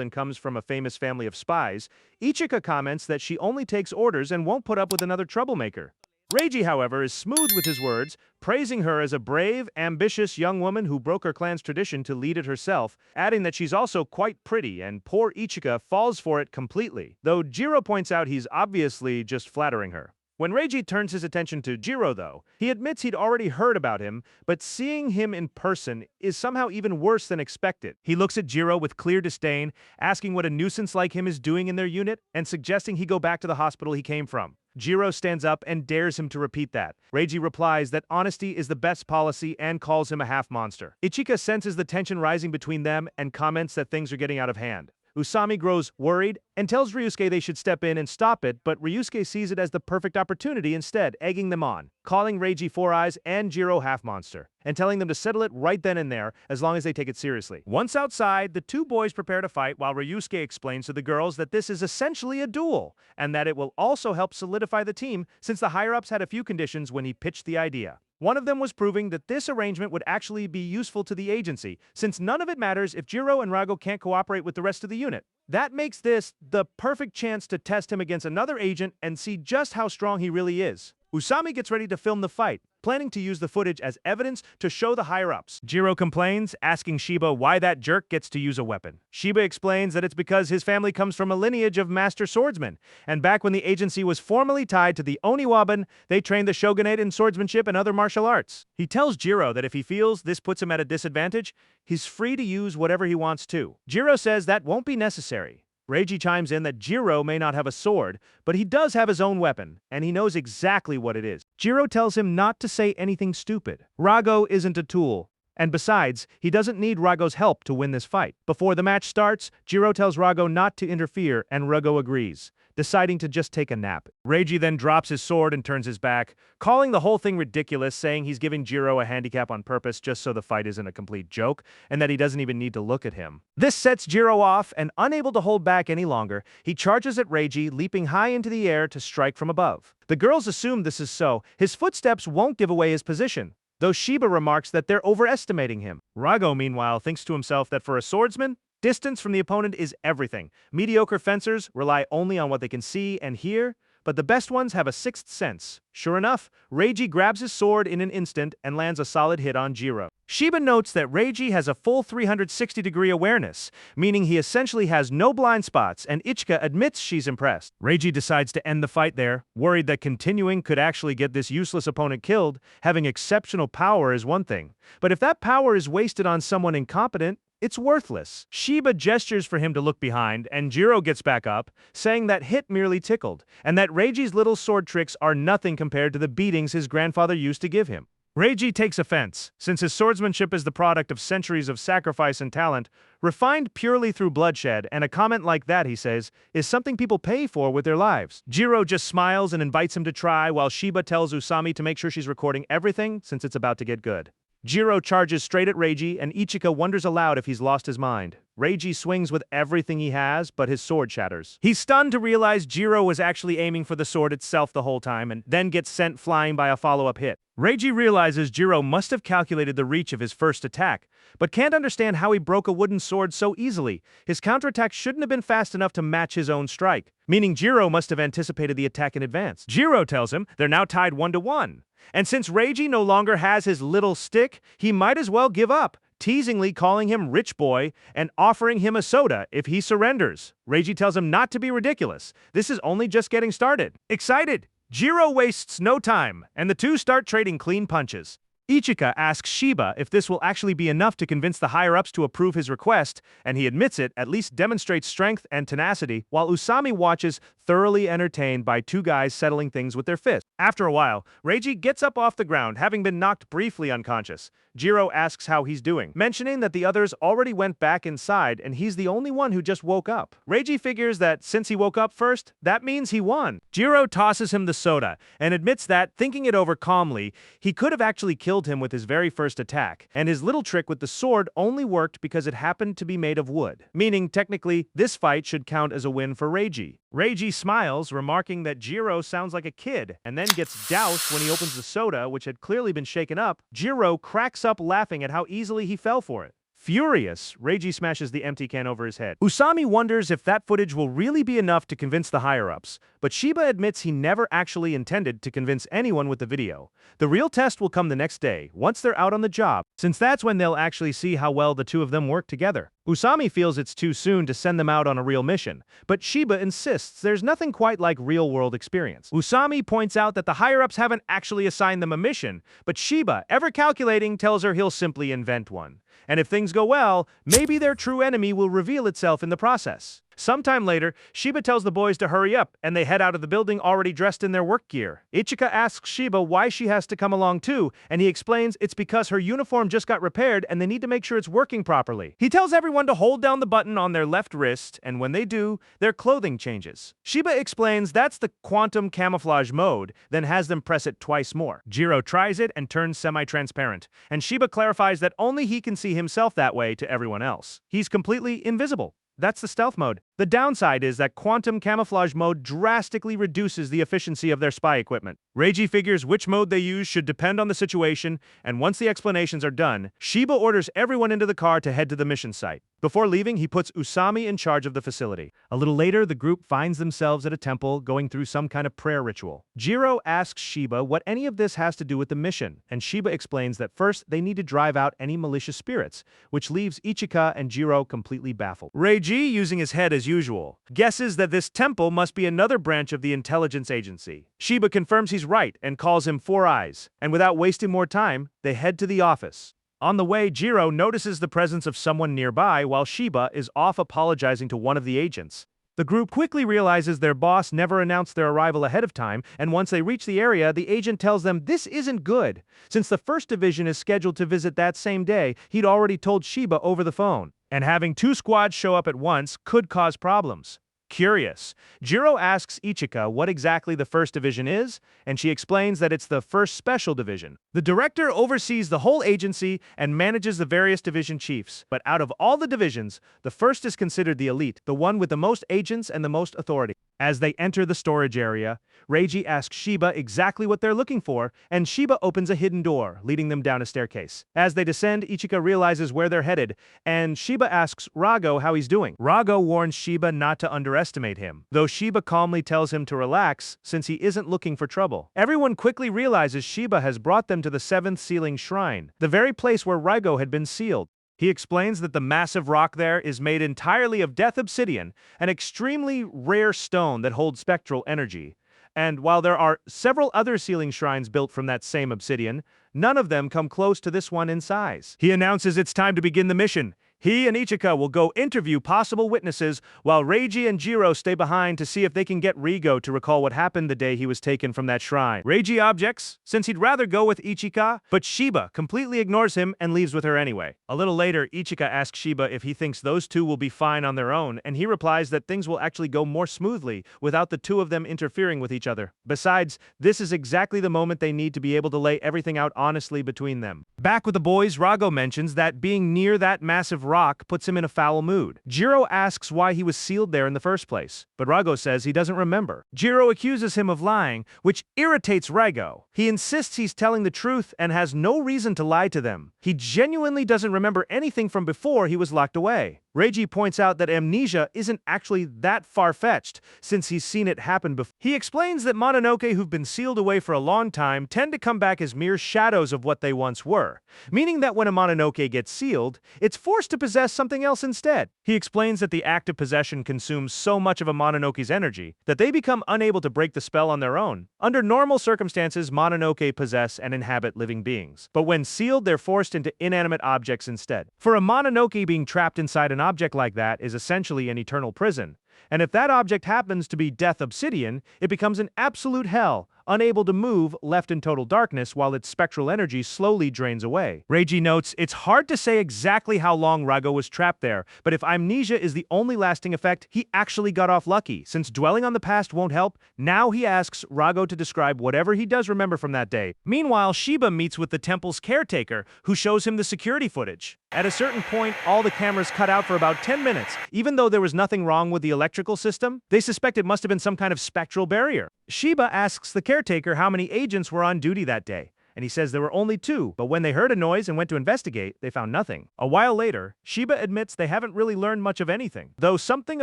Speaker 1: and comes from a famous family of spies. Ichika comments that she only takes orders and won't put up with another troublemaker. Reiji, however, is smooth with his words, praising her as a brave, ambitious young woman who broke her clan's tradition to lead it herself, adding that she's also quite pretty, and poor Ichika falls for it completely, though Jiro points out he's obviously just flattering her. When Reiji turns his attention to Jiro, though, he admits he'd already heard about him, but seeing him in person is somehow even worse than expected. He looks at Jiro with clear disdain, asking what a nuisance like him is doing in their unit, and suggesting he go back to the hospital he came from. Jiro stands up and dares him to repeat that. Reiji replies that honesty is the best policy and calls him a half-monster. Ichika senses the tension rising between them and comments that things are getting out of hand. Usami grows worried and tells Ryusuke they should step in and stop it, but Ryusuke sees it as the perfect opportunity instead, egging them on, calling Reiji Four Eyes and Jiro Half Monster, and telling them to settle it right then and there as long as they take it seriously. Once outside, the two boys prepare to fight while Ryusuke explains to the girls that this is essentially a duel, and that it will also help solidify the team since the higher-ups had a few conditions when he pitched the idea. One of them was proving that this arrangement would actually be useful to the agency, since none of it matters if Jiro and Rago can't cooperate with the rest of the unit. That makes this the perfect chance to test him against another agent and see just how strong he really is. Usami gets ready to film the fight, planning to use the footage as evidence to show the higher-ups. Jiro complains, asking Shiba why that jerk gets to use a weapon. Shiba explains that it's because his family comes from a lineage of master swordsmen, and back when the agency was formally tied to the Oniwaban, they trained the shogunate in swordsmanship and other martial arts. He tells Jiro that if he feels this puts him at a disadvantage, he's free to use whatever he wants to. Jiro says that won't be necessary. Reiji chimes in that Jiro may not have a sword, but he does have his own weapon, and he knows exactly what it is. Jiro tells him not to say anything stupid. Rago isn't a tool, and besides, he doesn't need Rago's help to win this fight. Before the match starts, Jiro tells Rago not to interfere, and Rago agrees, deciding to just take a nap. Reiji then drops his sword and turns his back, calling the whole thing ridiculous, saying he's giving Jiro a handicap on purpose just so the fight isn't a complete joke, and that he doesn't even need to look at him. This sets Jiro off, and unable to hold back any longer, he charges at Reiji, leaping high into the air to strike from above. The girls assume this is so. His footsteps won't give away his position, though Shiba remarks that they're overestimating him. Rago, meanwhile, thinks to himself that for a swordsman, distance from the opponent is everything. Mediocre fencers rely only on what they can see and hear, but the best ones have a sixth sense. Sure enough, Reiji grabs his sword in an instant and lands a solid hit on Jiro. Shiba notes that Reiji has a full 360-degree awareness, meaning he essentially has no blind spots, and Ichika admits she's impressed. Reiji decides to end the fight there, worried that continuing could actually get this useless opponent killed. Having exceptional power is one thing, but if that power is wasted on someone incompetent, it's worthless. Shiba gestures for him to look behind, and Jiro gets back up, saying that hit merely tickled, and that Reiji's little sword tricks are nothing compared to the beatings his grandfather used to give him. Reiji takes offense, since his swordsmanship is the product of centuries of sacrifice and talent, refined purely through bloodshed, and a comment like that, he says, is something people pay for with their lives. Jiro just smiles and invites him to try, while Shiba tells Usami to make sure she's recording everything, since it's about to get good. Jiro charges straight at Reiji, and Ichika wonders aloud if he's lost his mind. Reiji swings with everything he has, but his sword shatters. He's stunned to realize Jiro was actually aiming for the sword itself the whole time, and then gets sent flying by a follow-up hit. Reiji realizes Jiro must have calculated the reach of his first attack, but can't understand how he broke a wooden sword so easily. His counterattack shouldn't have been fast enough to match his own strike, meaning Jiro must have anticipated the attack in advance. Jiro tells him they're now tied 1-1. And since Reiji no longer has his little stick, he might as well give up, teasingly calling him Rich Boy and offering him a soda if he surrenders. Reiji tells him not to be ridiculous. This is only just getting started. Excited, Jiro wastes no time, and the two start trading clean punches. Ichika asks Shiba if this will actually be enough to convince the higher-ups to approve his request, and he admits it at least demonstrates strength and tenacity, while Usami watches, thoroughly entertained by two guys settling things with their fists. After a while, Reiji gets up off the ground, having been knocked briefly unconscious. Jiro asks how he's doing, mentioning that the others already went back inside and he's the only one who just woke up. Reiji figures that since he woke up first, that means he won. Jiro tosses him the soda and admits that, thinking it over calmly, he could have actually killed him with his very first attack, and his little trick with the sword only worked because it happened to be made of wood. Meaning, technically, this fight should count as a win for Reiji. Reiji smiles, remarking that Jiro sounds like a kid, and then gets doused when he opens the soda, which had clearly been shaken up. Jiro cracks up laughing at how easily he fell for it. Furious, Reiji smashes the empty can over his head. Usami wonders if that footage will really be enough to convince the higher-ups, but Shiba admits he never actually intended to convince anyone with the video. The real test will come the next day, once they're out on the job, since that's when they'll actually see how well the two of them work together. Usami feels it's too soon to send them out on a real mission, but Shiba insists there's nothing quite like real-world experience. Usami points out that the higher-ups haven't actually assigned them a mission, but Shiba, ever calculating, tells her he'll simply invent one. And if things go well, maybe their true enemy will reveal itself in the process. Sometime later, Shiba tells the boys to hurry up, and they head out of the building already dressed in their work gear. Ichika asks Shiba why she has to come along too, and he explains it's because her uniform just got repaired and they need to make sure it's working properly. He tells everyone to hold down the button on their left wrist, and when they do, their clothing changes. Shiba explains that's the quantum camouflage mode, then has them press it twice more. Jiro tries it and turns semi-transparent, and Shiba clarifies that only he can see himself that way to everyone else. He's completely invisible. That's the stealth mode. The downside is that quantum camouflage mode drastically reduces the efficiency of their spy equipment. Reiji figures which mode they use should depend on the situation, and once the explanations are done, Shiba orders everyone into the car to head to the mission site. Before leaving, he puts Usami in charge of the facility. A little later, the group finds themselves at a temple going through some kind of prayer ritual. Jiro asks Shiba what any of this has to do with the mission, and Shiba explains that first they need to drive out any malicious spirits, which leaves Ichika and Jiro completely baffled. Reiji, using his head as usual, guesses that this temple must be another branch of the intelligence agency. Shiba confirms he's right and calls him Four Eyes, and without wasting more time, they head to the office. On the way, Jiro notices the presence of someone nearby while Shiba is off apologizing to one of the agents. The group quickly realizes their boss never announced their arrival ahead of time, and once they reach the area, the agent tells them this isn't good. Since the 1st Division is scheduled to visit that same day, he'd already told Shiba over the phone, and having two squads show up at once could cause problems. Curious, Jiro asks Ichika what exactly the 1st Division is, and she explains that it's the 1st Special Division. The director oversees the whole agency and manages the various division chiefs, but out of all the divisions, the 1st is considered the elite, the one with the most agents and the most authority. As they enter the storage area, Reiji asks Shiba exactly what they're looking for, and Shiba opens a hidden door, leading them down a staircase. As they descend, Ichika realizes where they're headed, and Shiba asks Rago how he's doing. Rago warns Shiba not to underestimate him, though Shiba calmly tells him to relax since he isn't looking for trouble. Everyone quickly realizes Shiba has brought them to the 7th Sealing Shrine, the very place where Rago had been sealed. He explains that the massive rock there is made entirely of death obsidian, an extremely rare stone that holds spectral energy. And while there are several other sealing shrines built from that same obsidian, none of them come close to this one in size. He announces it's time to begin the mission. He and Ichika will go interview possible witnesses, while Reiji and Jiro stay behind to see if they can get Rigo to recall what happened the day he was taken from that shrine. Reiji objects, since he'd rather go with Ichika, but Shiba completely ignores him and leaves with her anyway. A little later, Ichika asks Shiba if he thinks those two will be fine on their own, and he replies that things will actually go more smoothly without the two of them interfering with each other. Besides, this is exactly the moment they need to be able to lay everything out honestly between them. Back with the boys, Rago mentions that being near that massive rock puts him in a foul mood. Jiro asks why he was sealed there in the first place, but Rago says he doesn't remember. Jiro accuses him of lying, which irritates Rago. He insists he's telling the truth and has no reason to lie to them. He genuinely doesn't remember anything from before he was locked away. Reiji points out that amnesia isn't actually that far-fetched, since he's seen it happen before. He explains that Mononoke who've been sealed away for a long time tend to come back as mere shadows of what they once were, meaning that when a Mononoke gets sealed, it's forced to to possess something else instead. He explains that the act of possession consumes so much of a Mononoke's energy that they become unable to break the spell on their own. Under normal circumstances, Mononoke possess and inhabit living beings, but when sealed, they're forced into inanimate objects instead. For a Mononoke, being trapped inside an object like that is essentially an eternal prison. And if that object happens to be Death Obsidian, it becomes an absolute hell, unable to move, left in total darkness while its spectral energy slowly drains away. Reiji notes, it's hard to say exactly how long Rago was trapped there, but if amnesia is the only lasting effect, he actually got off lucky. Since dwelling on the past won't help, now he asks Rago to describe whatever he does remember from that day. Meanwhile, Shiba meets with the temple's caretaker, who shows him the security footage. At a certain point, all the cameras cut out for about 10 minutes. Even though there was nothing wrong with the electrical system, they suspect it must have been some kind of spectral barrier. Shiba asks the caretaker how many agents were on duty that day, and he says there were only 2, but when they heard a noise and went to investigate, they found nothing. A while later, Shiba admits they haven't really learned much of anything, though something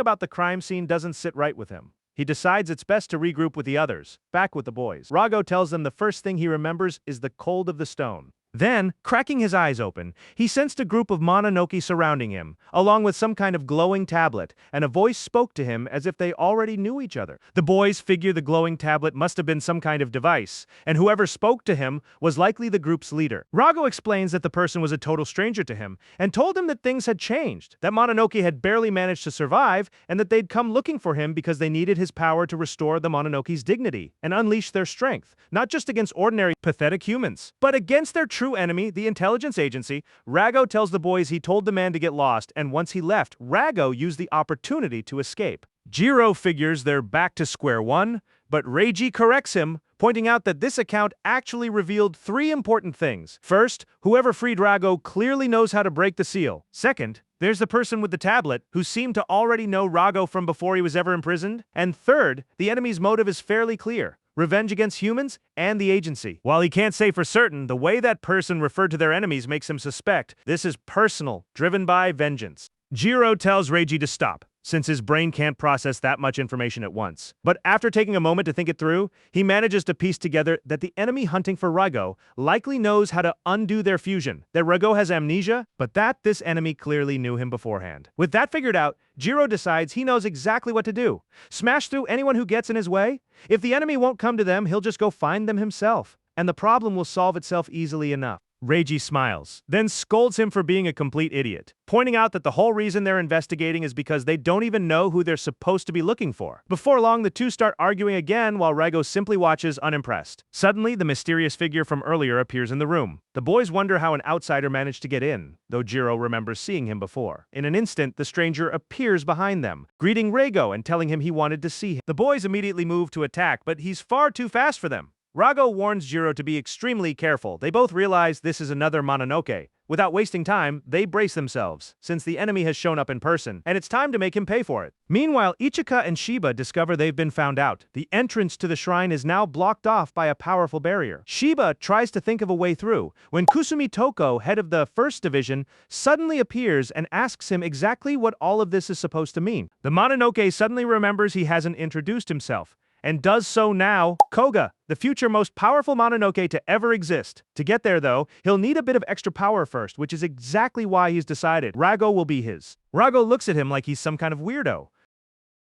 Speaker 1: about the crime scene doesn't sit right with him. He decides it's best to regroup with the others, back with the boys. Rago tells them the first thing he remembers is the cold of the stone. Then, cracking his eyes open, he sensed a group of Mononoke surrounding him, along with some kind of glowing tablet, and a voice spoke to him as if they already knew each other. The boys figure the glowing tablet must have been some kind of device, and whoever spoke to him was likely the group's leader. Rago explains that the person was a total stranger to him, and told him that things had changed, that Mononoke had barely managed to survive, and that they'd come looking for him because they needed his power to restore the Mononoke's dignity, and unleash their strength, not just against ordinary, pathetic humans, but against their true enemy, the intelligence agency. Rago tells the boys he told the man to get lost, and once he left, Rago used the opportunity to escape. Jiro figures they're back to square one, but Reiji corrects him, pointing out that this account actually revealed 3 important things. First, whoever freed Rago clearly knows how to break the seal. Second, there's the person with the tablet, who seemed to already know Rago from before he was ever imprisoned. And third, the enemy's motive is fairly clear: revenge against humans and the agency. While he can't say for certain, the way that person referred to their enemies makes him suspect this is personal, driven by vengeance. Jiro tells Reiji to stop, since his brain can't process that much information at once. But after taking a moment to think it through, he manages to piece together that the enemy hunting for Rago likely knows how to undo their fusion, that Rago has amnesia, but that this enemy clearly knew him beforehand. With that figured out, Jiro decides he knows exactly what to do: smash through anyone who gets in his way. If the enemy won't come to them, he'll just go find them himself, and the problem will solve itself easily enough. Reiji smiles, then scolds him for being a complete idiot, pointing out that the whole reason they're investigating is because they don't even know who they're supposed to be looking for. Before long, the two start arguing again while Rago simply watches unimpressed. Suddenly, the mysterious figure from earlier appears in the room. The boys wonder how an outsider managed to get in, though Jiro remembers seeing him before. In an instant, the stranger appears behind them, greeting Rago and telling him he wanted to see him. The boys immediately move to attack, but he's far too fast for them. Rago warns Jiro to be extremely careful. They both realize this is another Mononoke. Without wasting time, they brace themselves, since the enemy has shown up in person, and it's time to make him pay for it. Meanwhile, Ichika and Shiba discover they've been found out. The entrance to the shrine is now blocked off by a powerful barrier. Shiba tries to think of a way through, when Kusumi Toko, head of the 1st Division, suddenly appears and asks him exactly what all of this is supposed to mean. The Mononoke suddenly remembers he hasn't introduced himself, and does so now. Koga, the future most powerful Mononoke to ever exist. To get there, though, he'll need a bit of extra power first, which is exactly why he's decided Rago will be his. Rago looks at him like he's some kind of weirdo,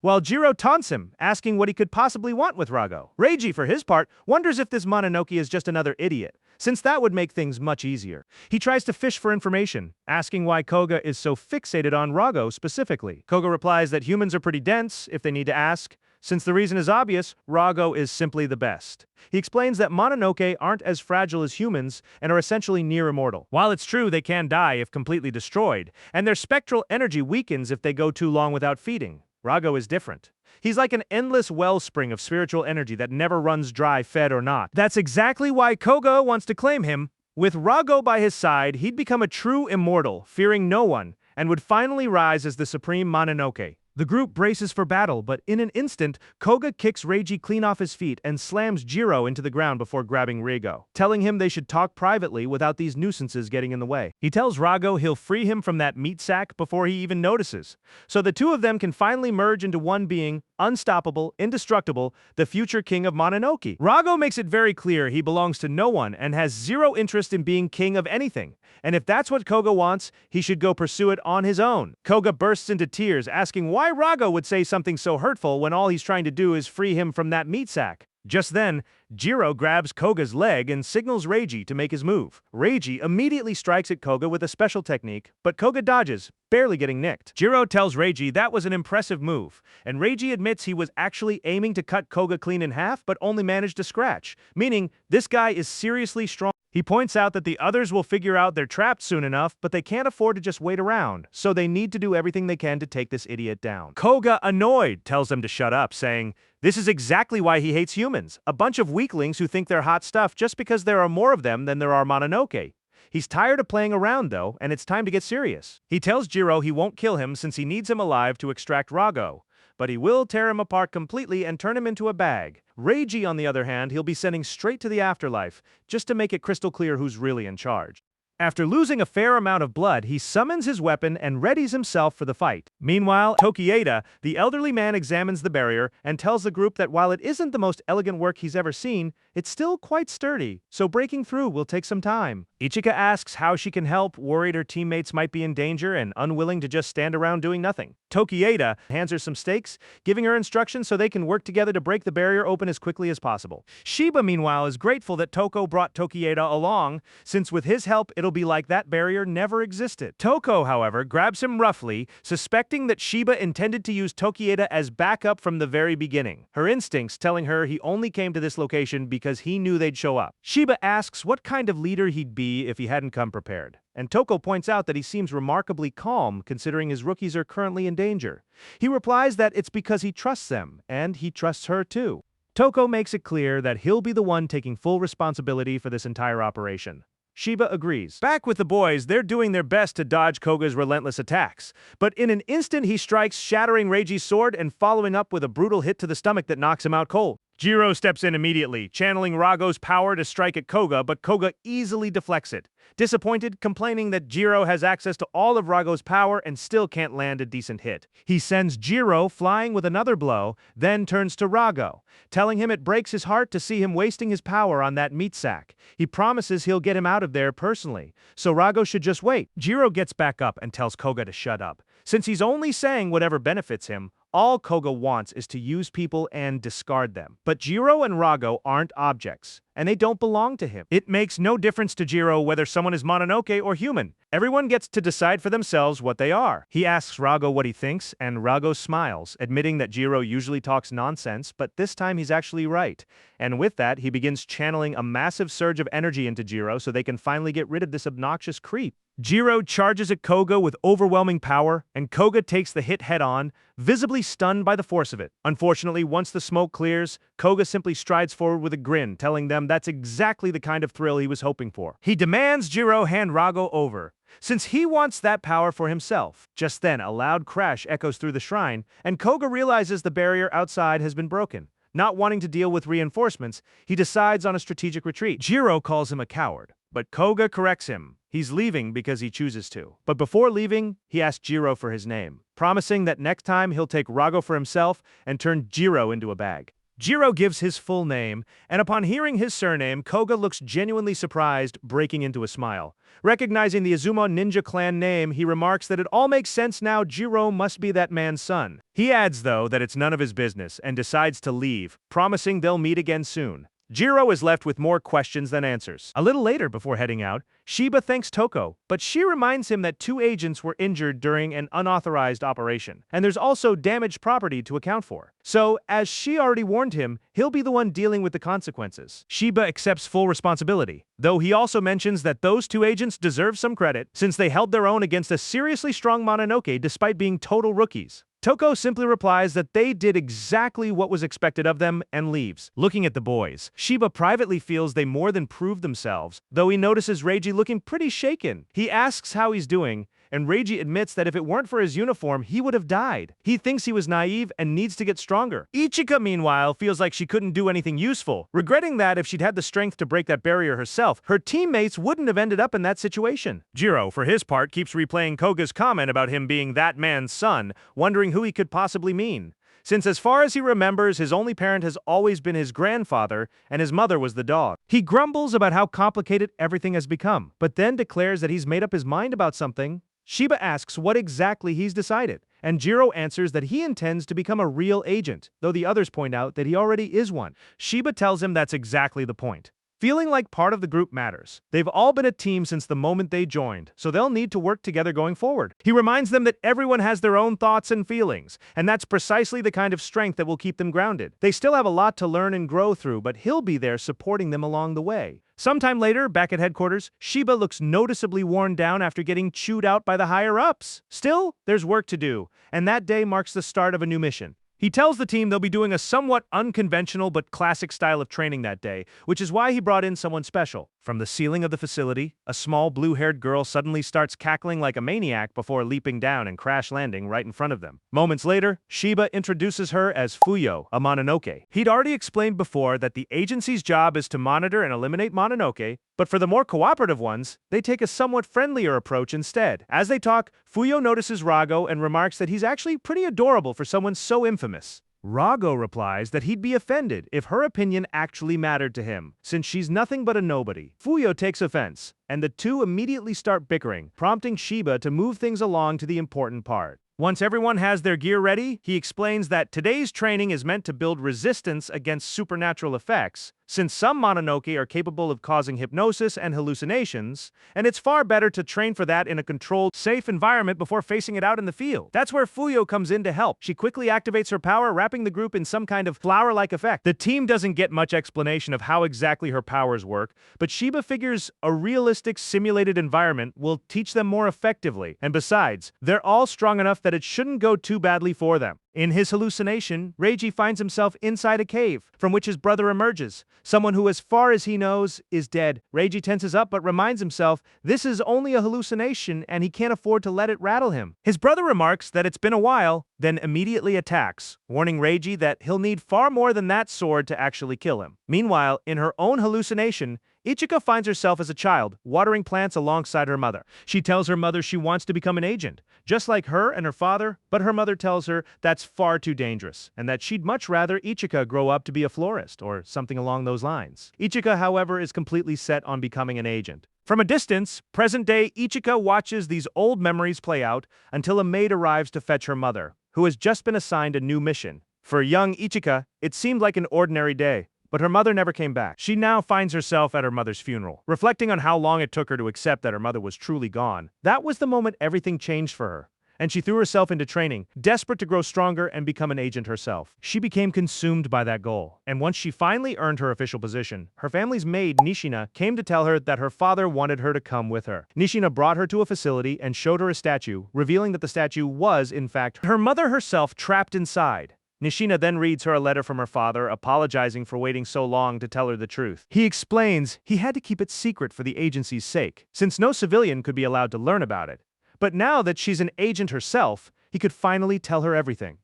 Speaker 1: while Jiro taunts him, asking what he could possibly want with Rago. Reiji, for his part, wonders if this Mononoke is just another idiot, since that would make things much easier. He tries to fish for information, asking why Koga is so fixated on Rago specifically. Koga replies that humans are pretty dense if they need to ask. Since the reason is obvious, Rago is simply the best. He explains that Mononoke aren't as fragile as humans and are essentially near immortal. While it's true they can die if completely destroyed, and their spectral energy weakens if they go too long without feeding, Rago is different. He's like an endless wellspring of spiritual energy that never runs dry, fed or not. That's exactly why Koga wants to claim him. With Rago by his side, he'd become a true immortal, fearing no one, and would finally rise as the supreme Mononoke. The group braces for battle, but in an instant, Koga kicks Reiji clean off his feet and slams Jiro into the ground before grabbing Rago, telling him they should talk privately without these nuisances getting in the way. He tells Rago he'll free him from that meat sack before he even notices, so the two of them can finally merge into one being, unstoppable, indestructible, the future king of Mononoke. Rago makes it very clear he belongs to no one and has zero interest in being king of anything. And if that's what Koga wants, he should go pursue it on his own. Koga bursts into tears, asking why Rago would say something so hurtful when all he's trying to do is free him from that meat sack. Just then, Jiro grabs Koga's leg and signals Reiji to make his move. Reiji immediately strikes at Koga with a special technique, but Koga dodges, barely getting nicked. Jiro tells Reiji that was an impressive move, and Reiji admits he was actually aiming to cut Koga clean in half but only managed to scratch, meaning this guy is seriously strong. He points out that the others will figure out they're trapped soon enough, but they can't afford to just wait around, so they need to do everything they can to take this idiot down. Koga, annoyed, tells them to shut up, saying, "This is exactly why he hates humans, a bunch of weaklings who think they're hot stuff just because there are more of them than there are Mononoke." He's tired of playing around, though, and it's time to get serious. He tells Jiro he won't kill him since he needs him alive to extract Rago, but he will tear him apart completely and turn him into a bag. Reiji, on the other hand, he'll be sending straight to the afterlife, just to make it crystal clear who's really in charge. After losing a fair amount of blood, he summons his weapon and readies himself for the fight. Meanwhile, Tokieda, the elderly man, examines the barrier and tells the group that while it isn't the most elegant work he's ever seen, it's still quite sturdy, so breaking through will take some time. Ichika asks how she can help, worried her teammates might be in danger and unwilling to just stand around doing nothing. Tokieda hands her some stakes, giving her instructions so they can work together to break the barrier open as quickly as possible. Shiba, meanwhile, is grateful that Toko brought Tokieda along, since with his help it'll be like that barrier never existed. Toko, however, grabs him roughly, suspecting that Shiba intended to use Tokieda as backup from the very beginning, her instincts telling her he only came to this location because he knew they'd show up. Shiba asks what kind of leader he'd be if he hadn't come prepared, and Toko points out that he seems remarkably calm considering his rookies are currently in danger. He replies that it's because he trusts them, and he trusts her too. Toko makes it clear that he'll be the one taking full responsibility for this entire operation. Shiba agrees. Back with the boys, they're doing their best to dodge Koga's relentless attacks, but in an instant he strikes, shattering Reiji's sword and following up with a brutal hit to the stomach that knocks him out cold. Jiro steps in immediately, channeling Rago's power to strike at Koga, but Koga easily deflects it. Disappointed, complaining that Jiro has access to all of Rago's power and still can't land a decent hit. He sends Jiro flying with another blow, then turns to Rago, telling him it breaks his heart to see him wasting his power on that meat sack. He promises he'll get him out of there personally, so Rago should just wait. Jiro gets back up and tells Koga to shut up. Since he's only saying whatever benefits him, all Koga wants is to use people and discard them. But Jiro and Rago aren't objects, and they don't belong to him. It makes no difference to Jiro whether someone is Mononoke or human. Everyone gets to decide for themselves what they are. He asks Rago what he thinks, and Rago smiles, admitting that Jiro usually talks nonsense, but this time he's actually right. And with that, he begins channeling a massive surge of energy into Jiro so they can finally get rid of this obnoxious creep. Jiro charges at Koga with overwhelming power, and Koga takes the hit head-on, visibly stunned by the force of it. Unfortunately, once the smoke clears, Koga simply strides forward with a grin, telling them that's exactly the kind of thrill he was hoping for. He demands Jiro hand Rago over, since he wants that power for himself. Just then, a loud crash echoes through the shrine, and Koga realizes the barrier outside has been broken. Not wanting to deal with reinforcements, he decides on a strategic retreat. Jiro calls him a coward, but Koga corrects him. He's leaving because he chooses to. But before leaving, he asks Jiro for his name, promising that next time he'll take Rago for himself and turn Jiro into a bag. Jiro gives his full name, and upon hearing his surname, Koga looks genuinely surprised, breaking into a smile. Recognizing the Azuma ninja clan name, he remarks that it all makes sense now. Jiro must be that man's son. He adds, though, that it's none of his business and decides to leave, promising they'll meet again soon. Jiro is left with more questions than answers. A little later, before heading out, Shiba thanks Toko, but she reminds him that 2 agents were injured during an unauthorized operation, and there's also damaged property to account for. So, as she already warned him, he'll be the one dealing with the consequences. Shiba accepts full responsibility, though he also mentions that those 2 agents deserve some credit, since they held their own against a seriously strong Mononoke despite being total rookies. Toko simply replies that they did exactly what was expected of them and leaves. Looking at the boys, Shiba privately feels they more than proved themselves, though he notices Reiji looking pretty shaken. He asks how he's doing, and Reiji admits that if it weren't for his uniform, he would have died. He thinks he was naive and needs to get stronger. Ichika, meanwhile, feels like she couldn't do anything useful, regretting that if she'd had the strength to break that barrier herself, her teammates wouldn't have ended up in that situation. Jiro, for his part, keeps replaying Koga's comment about him being that man's son, wondering who he could possibly mean. since as far as he remembers, his only parent has always been his grandfather, and his mother was the dog. He grumbles about how complicated everything has become, but then declares that he's made up his mind about something. Shiba asks what exactly he's decided, and Jiro answers that he intends to become a real agent, though the others point out that he already is one. Shiba tells him that's exactly the point. Feeling like part of the group matters. They've all been a team since the moment they joined, so they'll need to work together going forward. He reminds them that everyone has their own thoughts and feelings, and that's precisely the kind of strength that will keep them grounded. They still have a lot to learn and grow through, but he'll be there supporting them along the way. Sometime later, back at headquarters, Shiba looks noticeably worn down after getting chewed out by the higher-ups. Still, there's work to do, and that day marks the start of a new mission. He tells the team they'll be doing a somewhat unconventional but classic style of training that day, which is why he brought in someone special. From the ceiling of the facility, a small blue-haired girl suddenly starts cackling like a maniac before leaping down and crash-landing right in front of them. Moments later, Shiba introduces her as Fuyo, a Mononoke. He'd already explained before that the agency's job is to monitor and eliminate Mononoke, but for the more cooperative ones, they take a somewhat friendlier approach instead. As they talk, Fuyo notices Rago and remarks that he's actually pretty adorable for someone so infamous. Rago replies that he'd be offended if her opinion actually mattered to him, since she's nothing but a nobody. Fuyo takes offense, and the two immediately start bickering, prompting Shiba to move things along to the important part. Once everyone has their gear ready, he explains that today's training is meant to build resistance against supernatural effects, since some Mononoke are capable of causing hypnosis and hallucinations, and it's far better to train for that in a controlled, safe environment before facing it out in the field. That's where Fuyo comes in to help. She quickly activates her power, wrapping the group in some kind of flower-like effect. The team doesn't get much explanation of how exactly her powers work, but Shiba figures a realistic, simulated environment will teach them more effectively, and besides, they're all strong enough that it shouldn't go too badly for them. In his hallucination, Reiji finds himself inside a cave, from which his brother emerges, someone who, as far as he knows, is dead. Reiji tenses up but reminds himself this is only a hallucination and he can't afford to let it rattle him. His brother remarks that it's been a while, then immediately attacks, warning Reiji that he'll need far more than that sword to actually kill him. Meanwhile, in her own hallucination, Ichika finds herself as a child, watering plants alongside her mother. She tells her mother she wants to become an agent, just like her and her father, but her mother tells her that's far too dangerous, and that she'd much rather Ichika grow up to be a florist, or something along those lines. Ichika, however, is completely set on becoming an agent. From a distance, present-day Ichika watches these old memories play out until a maid arrives to fetch her mother, who has just been assigned a new mission. For young Ichika, it seemed like an ordinary day, but her mother never came back. She now finds herself at her mother's funeral. Reflecting on how long it took her to accept that her mother was truly gone, that was the moment everything changed for her, and she threw herself into training, desperate to grow stronger and become an agent herself. She became consumed by that goal, and once she finally earned her official position, her family's maid, Nishina, came to tell her that her father wanted her to come with her. Nishina brought her to a facility and showed her a statue, revealing that the statue was, in fact, her mother herself trapped inside. Nishina then reads her a letter from her father, apologizing for waiting so long to tell her the truth. He explains he had to keep it secret for the agency's sake, since no civilian could be allowed to learn about it. But now that she's an agent herself, he could finally tell her everything.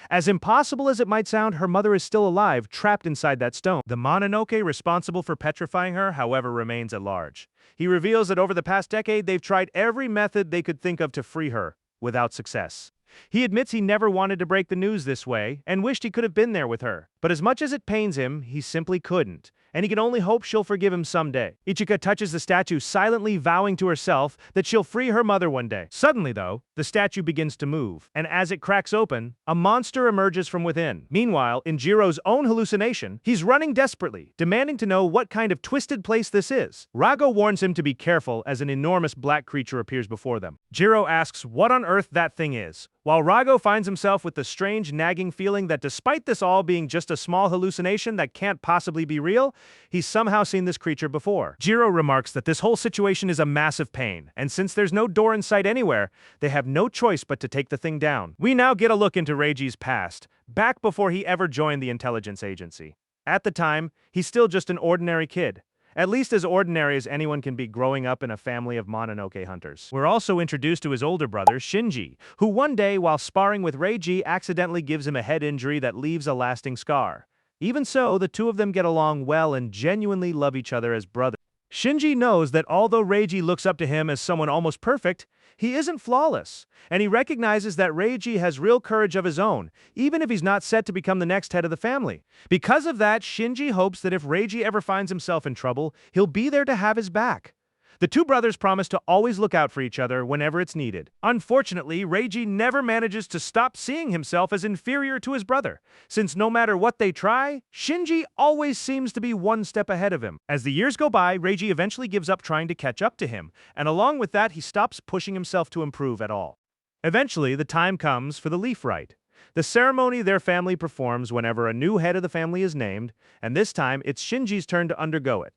Speaker 1: As impossible as it might sound, her mother is still alive, trapped inside that stone. The Mononoke responsible for petrifying her, however, remains at large. He reveals that over the past decade, they've tried every method they could think of to free her, without success. He admits he never wanted to break the news this way, and wished he could have been there with her. But as much as it pains him, he simply couldn't, and he can only hope she'll forgive him someday. Ichika touches the statue, silently vowing to herself that she'll free her mother one day. Suddenly, though, the statue begins to move, and as it cracks open, a monster emerges from within. Meanwhile, in Jiro's own hallucination, he's running desperately, demanding to know what kind of twisted place this is. Rago warns him to be careful as an enormous black creature appears before them. Jiro asks what on earth that thing is, while Rago finds himself with the strange nagging feeling that despite this all being just a small hallucination that can't possibly be real, he's somehow seen this creature before. Jiro remarks that this whole situation is a massive pain, and since there's no door in sight anywhere, they have no choice but to take the thing down. We now get a look into Reiji's past, back before he ever joined the intelligence agency. At the time, he's still just an ordinary kid. At least as ordinary as anyone can be growing up in a family of Mononoke hunters. We're also introduced to his older brother, Shinji, who one day, while sparring with Reiji, accidentally gives him a head injury that leaves a lasting scar. Even so, the two of them get along well and genuinely love each other as brothers. Shinji knows that although Reiji looks up to him as someone almost perfect, he isn't flawless, and he recognizes that Reiji has real courage of his own, even if he's not set to become the next head of the family. Because of that, Shinji hopes that if Reiji ever finds himself in trouble, he'll be there to have his back. The two brothers promise to always look out for each other whenever it's needed. Unfortunately, Reiji never manages to stop seeing himself as inferior to his brother, since no matter what they try, Shinji always seems to be one step ahead of him. As the years go by, Reiji eventually gives up trying to catch up to him, and along with that, he stops pushing himself to improve at all. Eventually, the time comes for the leaf rite, the ceremony their family performs whenever a new head of the family is named, and this time it's Shinji's turn to undergo it.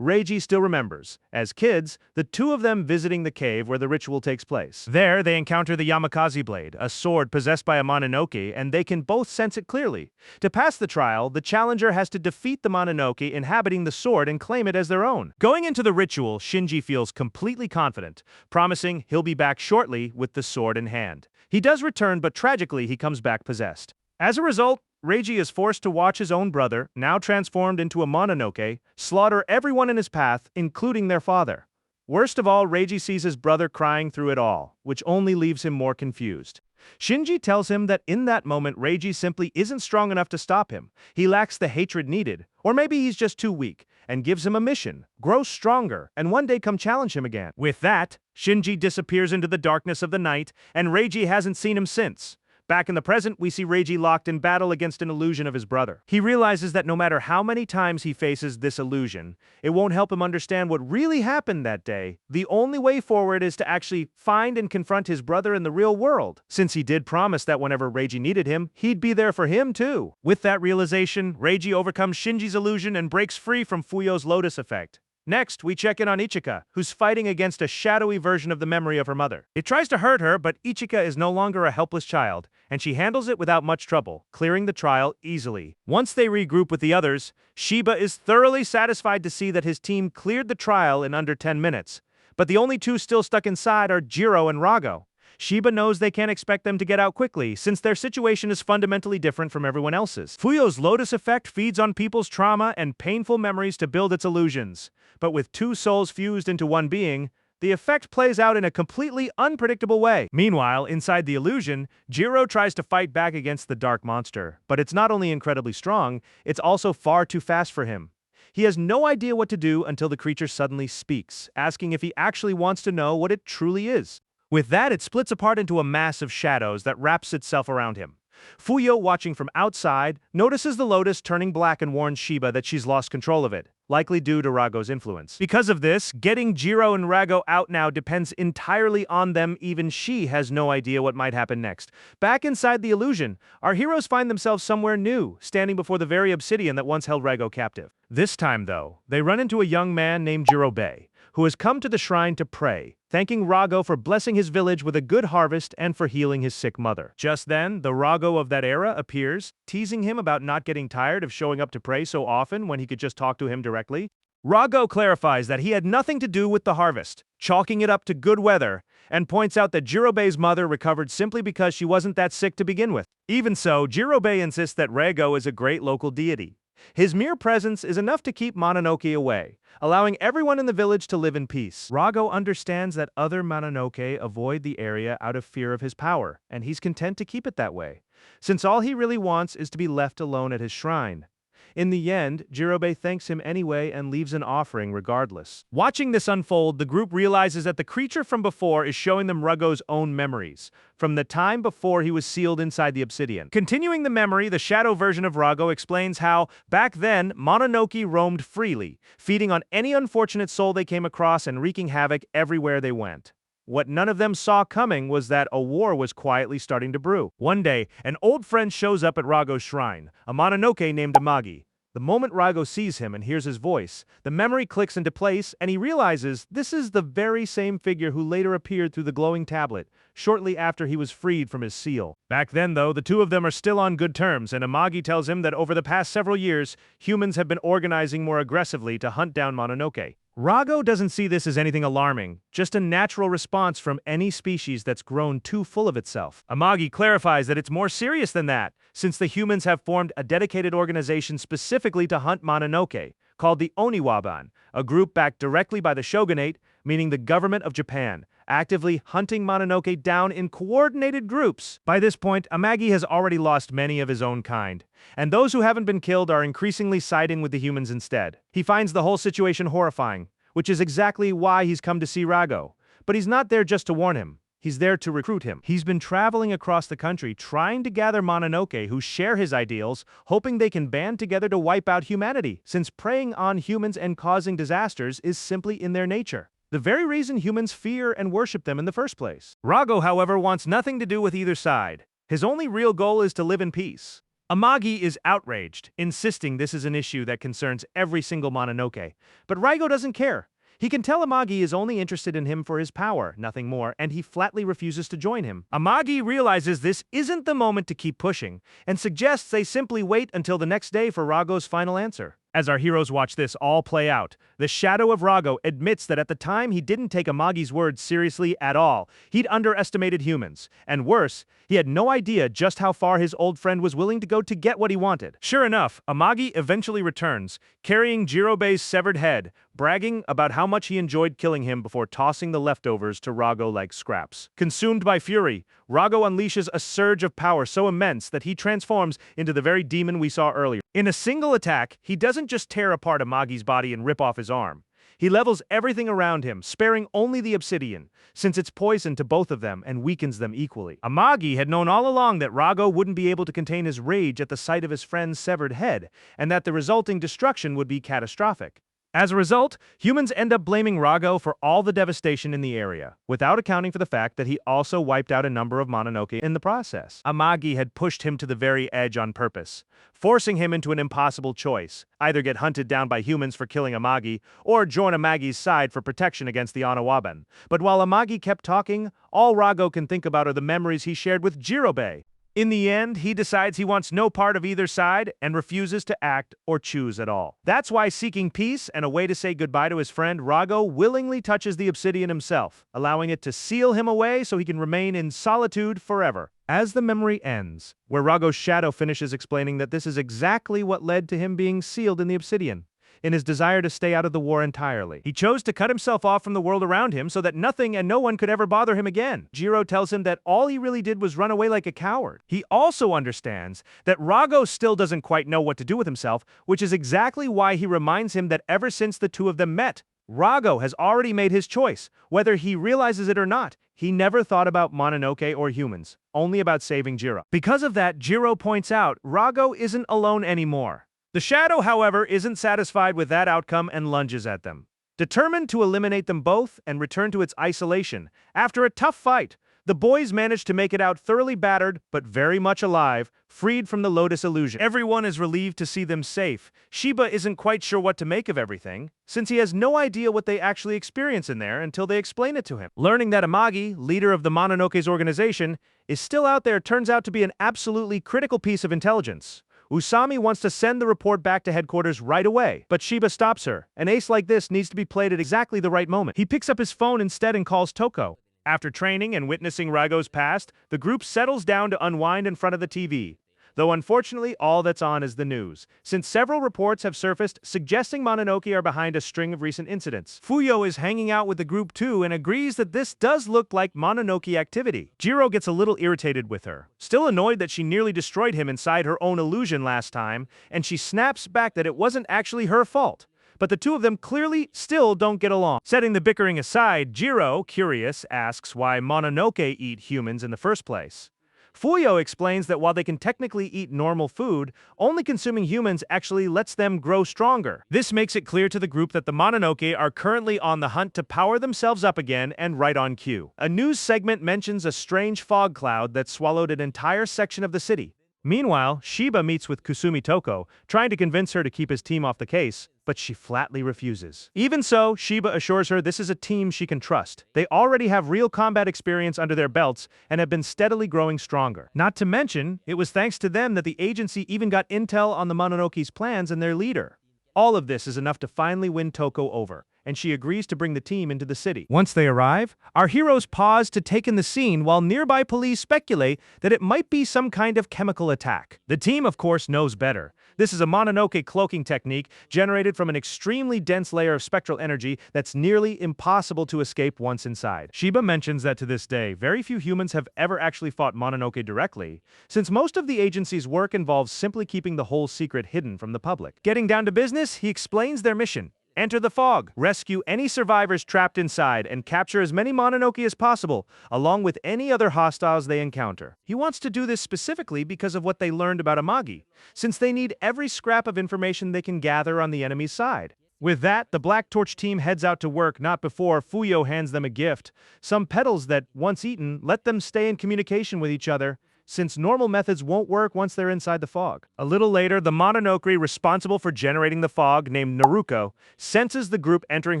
Speaker 1: Reiji still remembers, as kids, the two of them visiting the cave where the ritual takes place. There, they encounter the Yamakaze blade, a sword possessed by a Mononoke, and they can both sense it clearly. To pass the trial, the challenger has to defeat the Mononoke inhabiting the sword and claim it as their own. Going into the ritual, Shinji feels completely confident, promising he'll be back shortly with the sword in hand. He does return, but tragically he comes back possessed. As a result, Reiji is forced to watch his own brother, now transformed into a Mononoke, slaughter everyone in his path, including their father. Worst of all, Reiji sees his brother crying through it all, which only leaves him more confused. Shinji tells him that in that moment Reiji simply isn't strong enough to stop him. He lacks the hatred needed, or maybe he's just too weak, and gives him a mission: grow stronger, and one day come challenge him again. With that, Shinji disappears into the darkness of the night, and Reiji hasn't seen him since. Back in the present, we see Reiji locked in battle against an illusion of his brother. He realizes that no matter how many times he faces this illusion, it won't help him understand what really happened that day. The only way forward is to actually find and confront his brother in the real world, since he did promise that whenever Reiji needed him, he'd be there for him too. With that realization, Reiji overcomes Shinji's illusion and breaks free from Fuyo's lotus effect. Next, we check in on Ichika, who's fighting against a shadowy version of the memory of her mother. It tries to hurt her, but Ichika is no longer a helpless child, and she handles it without much trouble, clearing the trial easily. Once they regroup with the others, Shiba is thoroughly satisfied to see that his team cleared the trial in under 10 minutes. But the only two still stuck inside are Jiro and Rago. Shiba knows they can't expect them to get out quickly, since their situation is fundamentally different from everyone else's. Fuyo's lotus effect feeds on people's trauma and painful memories to build its illusions. But with two souls fused into one being, the effect plays out in a completely unpredictable way. Meanwhile, inside the illusion, Jiro tries to fight back against the dark monster, but it's not only incredibly strong, it's also far too fast for him. He has no idea what to do until the creature suddenly speaks, asking if he actually wants to know what it truly is. With that, it splits apart into a mass of shadows that wraps itself around him. Fuyo, watching from outside, notices the lotus turning black and warns Shiba that she's lost control of it, likely due to Rago's influence. Because of this, getting Jiro and Rago out now depends entirely on them. Even she has no idea what might happen next. Back inside the illusion, our heroes find themselves somewhere new, standing before the very obsidian that once held Rago captive. This time, though, they run into a young man named Jirobe, who has come to the shrine to pray, thanking Rago for blessing his village with a good harvest and for healing his sick mother. Just then, the Rago of that era appears, teasing him about not getting tired of showing up to pray so often when he could just talk to him directly. Rago clarifies that he had nothing to do with the harvest, chalking it up to good weather, and points out that Jirobe's mother recovered simply because she wasn't that sick to begin with. Even so, Jirobe insists that Rago is a great local deity. His mere presence is enough to keep Mononoke away, allowing everyone in the village to live in peace. Rago understands that other Mononoke avoid the area out of fear of his power, and he's content to keep it that way, since all he really wants is to be left alone at his shrine. In the end, Jirobe thanks him anyway and leaves an offering regardless. Watching this unfold, the group realizes that the creature from before is showing them Rago's own memories, from the time before he was sealed inside the obsidian. Continuing the memory, the shadow version of Rago explains how, back then, Mononoke roamed freely, feeding on any unfortunate soul they came across and wreaking havoc everywhere they went. What none of them saw coming was that a war was quietly starting to brew. One day, an old friend shows up at Rago's shrine, a Mononoke named Amagi. The moment Rago sees him and hears his voice, the memory clicks into place and he realizes this is the very same figure who later appeared through the glowing tablet, shortly after he was freed from his seal. Back then, though, the two of them are still on good terms, and Amagi tells him that over the past several years, humans have been organizing more aggressively to hunt down Mononoke. Rago doesn't see this as anything alarming, just a natural response from any species that's grown too full of itself. Amagi clarifies that it's more serious than that, since the humans have formed a dedicated organization specifically to hunt Mononoke, called the Oniwaban, a group backed directly by the shogunate, meaning the government of Japan, actively hunting Mononoke down in coordinated groups. By this point, Amagi has already lost many of his own kind, and those who haven't been killed are increasingly siding with the humans instead. He finds the whole situation horrifying, which is exactly why he's come to see Rago. But he's not there just to warn him. He's there to recruit him. He's been traveling across the country trying to gather Mononoke who share his ideals, hoping they can band together to wipe out humanity, since preying on humans and causing disasters is simply in their nature. The very reason humans fear and worship them in the first place. Rago, however, wants nothing to do with either side. His only real goal is to live in peace. Amagi is outraged, insisting this is an issue that concerns every single Mononoke. But Rago doesn't care. He can tell Amagi is only interested in him for his power, nothing more, and he flatly refuses to join him. Amagi realizes this isn't the moment to keep pushing, and suggests they simply wait until the next day for Rago's final answer. As our heroes watch this all play out, the shadow of Rago admits that at the time he didn't take Amagi's words seriously at all. He'd underestimated humans. And worse, he had no idea just how far his old friend was willing to go to get what he wanted. Sure enough, Amagi eventually returns, carrying Jirobei's severed head, bragging about how much he enjoyed killing him before tossing the leftovers to Rago like scraps. Consumed by fury, Rago unleashes a surge of power so immense that he transforms into the very demon we saw earlier. In a single attack, he doesn't just tear apart Amagi's body and rip off his arm. He levels everything around him, sparing only the obsidian, since it's poison to both of them and weakens them equally. Amagi had known all along that Rago wouldn't be able to contain his rage at the sight of his friend's severed head, and that the resulting destruction would be catastrophic. As a result, humans end up blaming Rago for all the devastation in the area, without accounting for the fact that he also wiped out a number of Mononoke in the process. Amagi had pushed him to the very edge on purpose, forcing him into an impossible choice: either get hunted down by humans for killing Amagi, or join Amagi's side for protection against the Oniwaban. But while Amagi kept talking, all Rago can think about are the memories he shared with Jirobei. In the end, he decides he wants no part of either side and refuses to act or choose at all. That's why, seeking peace and a way to say goodbye to his friend, Rago willingly touches the obsidian himself, allowing it to seal him away so he can remain in solitude forever. As the memory ends, where Rago's shadow finishes explaining that this is exactly what led to him being sealed in the obsidian, in his desire to stay out of the war entirely. He chose to cut himself off from the world around him so that nothing and no one could ever bother him again. Jiro tells him that all he really did was run away like a coward. He also understands that Rago still doesn't quite know what to do with himself, which is exactly why he reminds him that ever since the two of them met, Rago has already made his choice, whether he realizes it or not. He never thought about Mononoke or humans, only about saving Jiro. Because of that, Jiro points out Rago isn't alone anymore. The shadow, however, isn't satisfied with that outcome and lunges at them. Determined to eliminate them both and return to its isolation, after a tough fight, the boys manage to make it out thoroughly battered, but very much alive, freed from the Lotus illusion. Everyone is relieved to see them safe. Shiba isn't quite sure what to make of everything, since he has no idea what they actually experience in there until they explain it to him. Learning that Amagi, leader of the Mononoke's organization, is still out there turns out to be an absolutely critical piece of intelligence. Usami wants to send the report back to headquarters right away, but Shiba stops her. An ace like this needs to be played at exactly the right moment. He picks up his phone instead and calls Toko. After training and witnessing Rago's past, the group settles down to unwind in front of the TV. Though unfortunately, all that's on is the news, since several reports have surfaced suggesting Mononoke are behind a string of recent incidents. Fuyo is hanging out with the group too and agrees that this does look like Mononoke activity. Jiro gets a little irritated with her, still annoyed that she nearly destroyed him inside her own illusion last time, and she snaps back that it wasn't actually her fault. But the two of them clearly still don't get along. Setting the bickering aside, Jiro, curious, asks why Mononoke eat humans in the first place. Fuyo explains that while they can technically eat normal food, only consuming humans actually lets them grow stronger. This makes it clear to the group that the Mononoke are currently on the hunt to power themselves up again and right on cue. A news segment mentions a strange fog cloud that swallowed an entire section of the city. Meanwhile, Shiba meets with Kusumi Toko, trying to convince her to keep his team off the case, but she flatly refuses. Even so, Shiba assures her this is a team she can trust. They already have real combat experience under their belts and have been steadily growing stronger. Not to mention, it was thanks to them that the agency even got intel on the Mononoke's plans and their leader. All of this is enough to finally win Toko over, and she agrees to bring the team into the city. Once they arrive, our heroes pause to take in the scene while nearby police speculate that it might be some kind of chemical attack. The team, of course, knows better, This is a Mononoke cloaking technique generated from an extremely dense layer of spectral energy that's nearly impossible to escape once inside. Shiba mentions that to this day, very few humans have ever actually fought Mononoke directly, since most of the agency's work involves simply keeping the whole secret hidden from the public. Getting down to business, he explains their mission. Enter the fog, rescue any survivors trapped inside, and capture as many Mononoke as possible, along with any other hostiles they encounter. He wants to do this specifically because of what they learned about Amagi, since they need every scrap of information they can gather on the enemy's side. With that, the Black Torch team heads out to work not before Fuyo hands them a gift, some petals that, once eaten, let them stay in communication with each other, since normal methods won't work once they're inside the fog. A little later, the Mononoke responsible for generating the fog, named Naruko, senses the group entering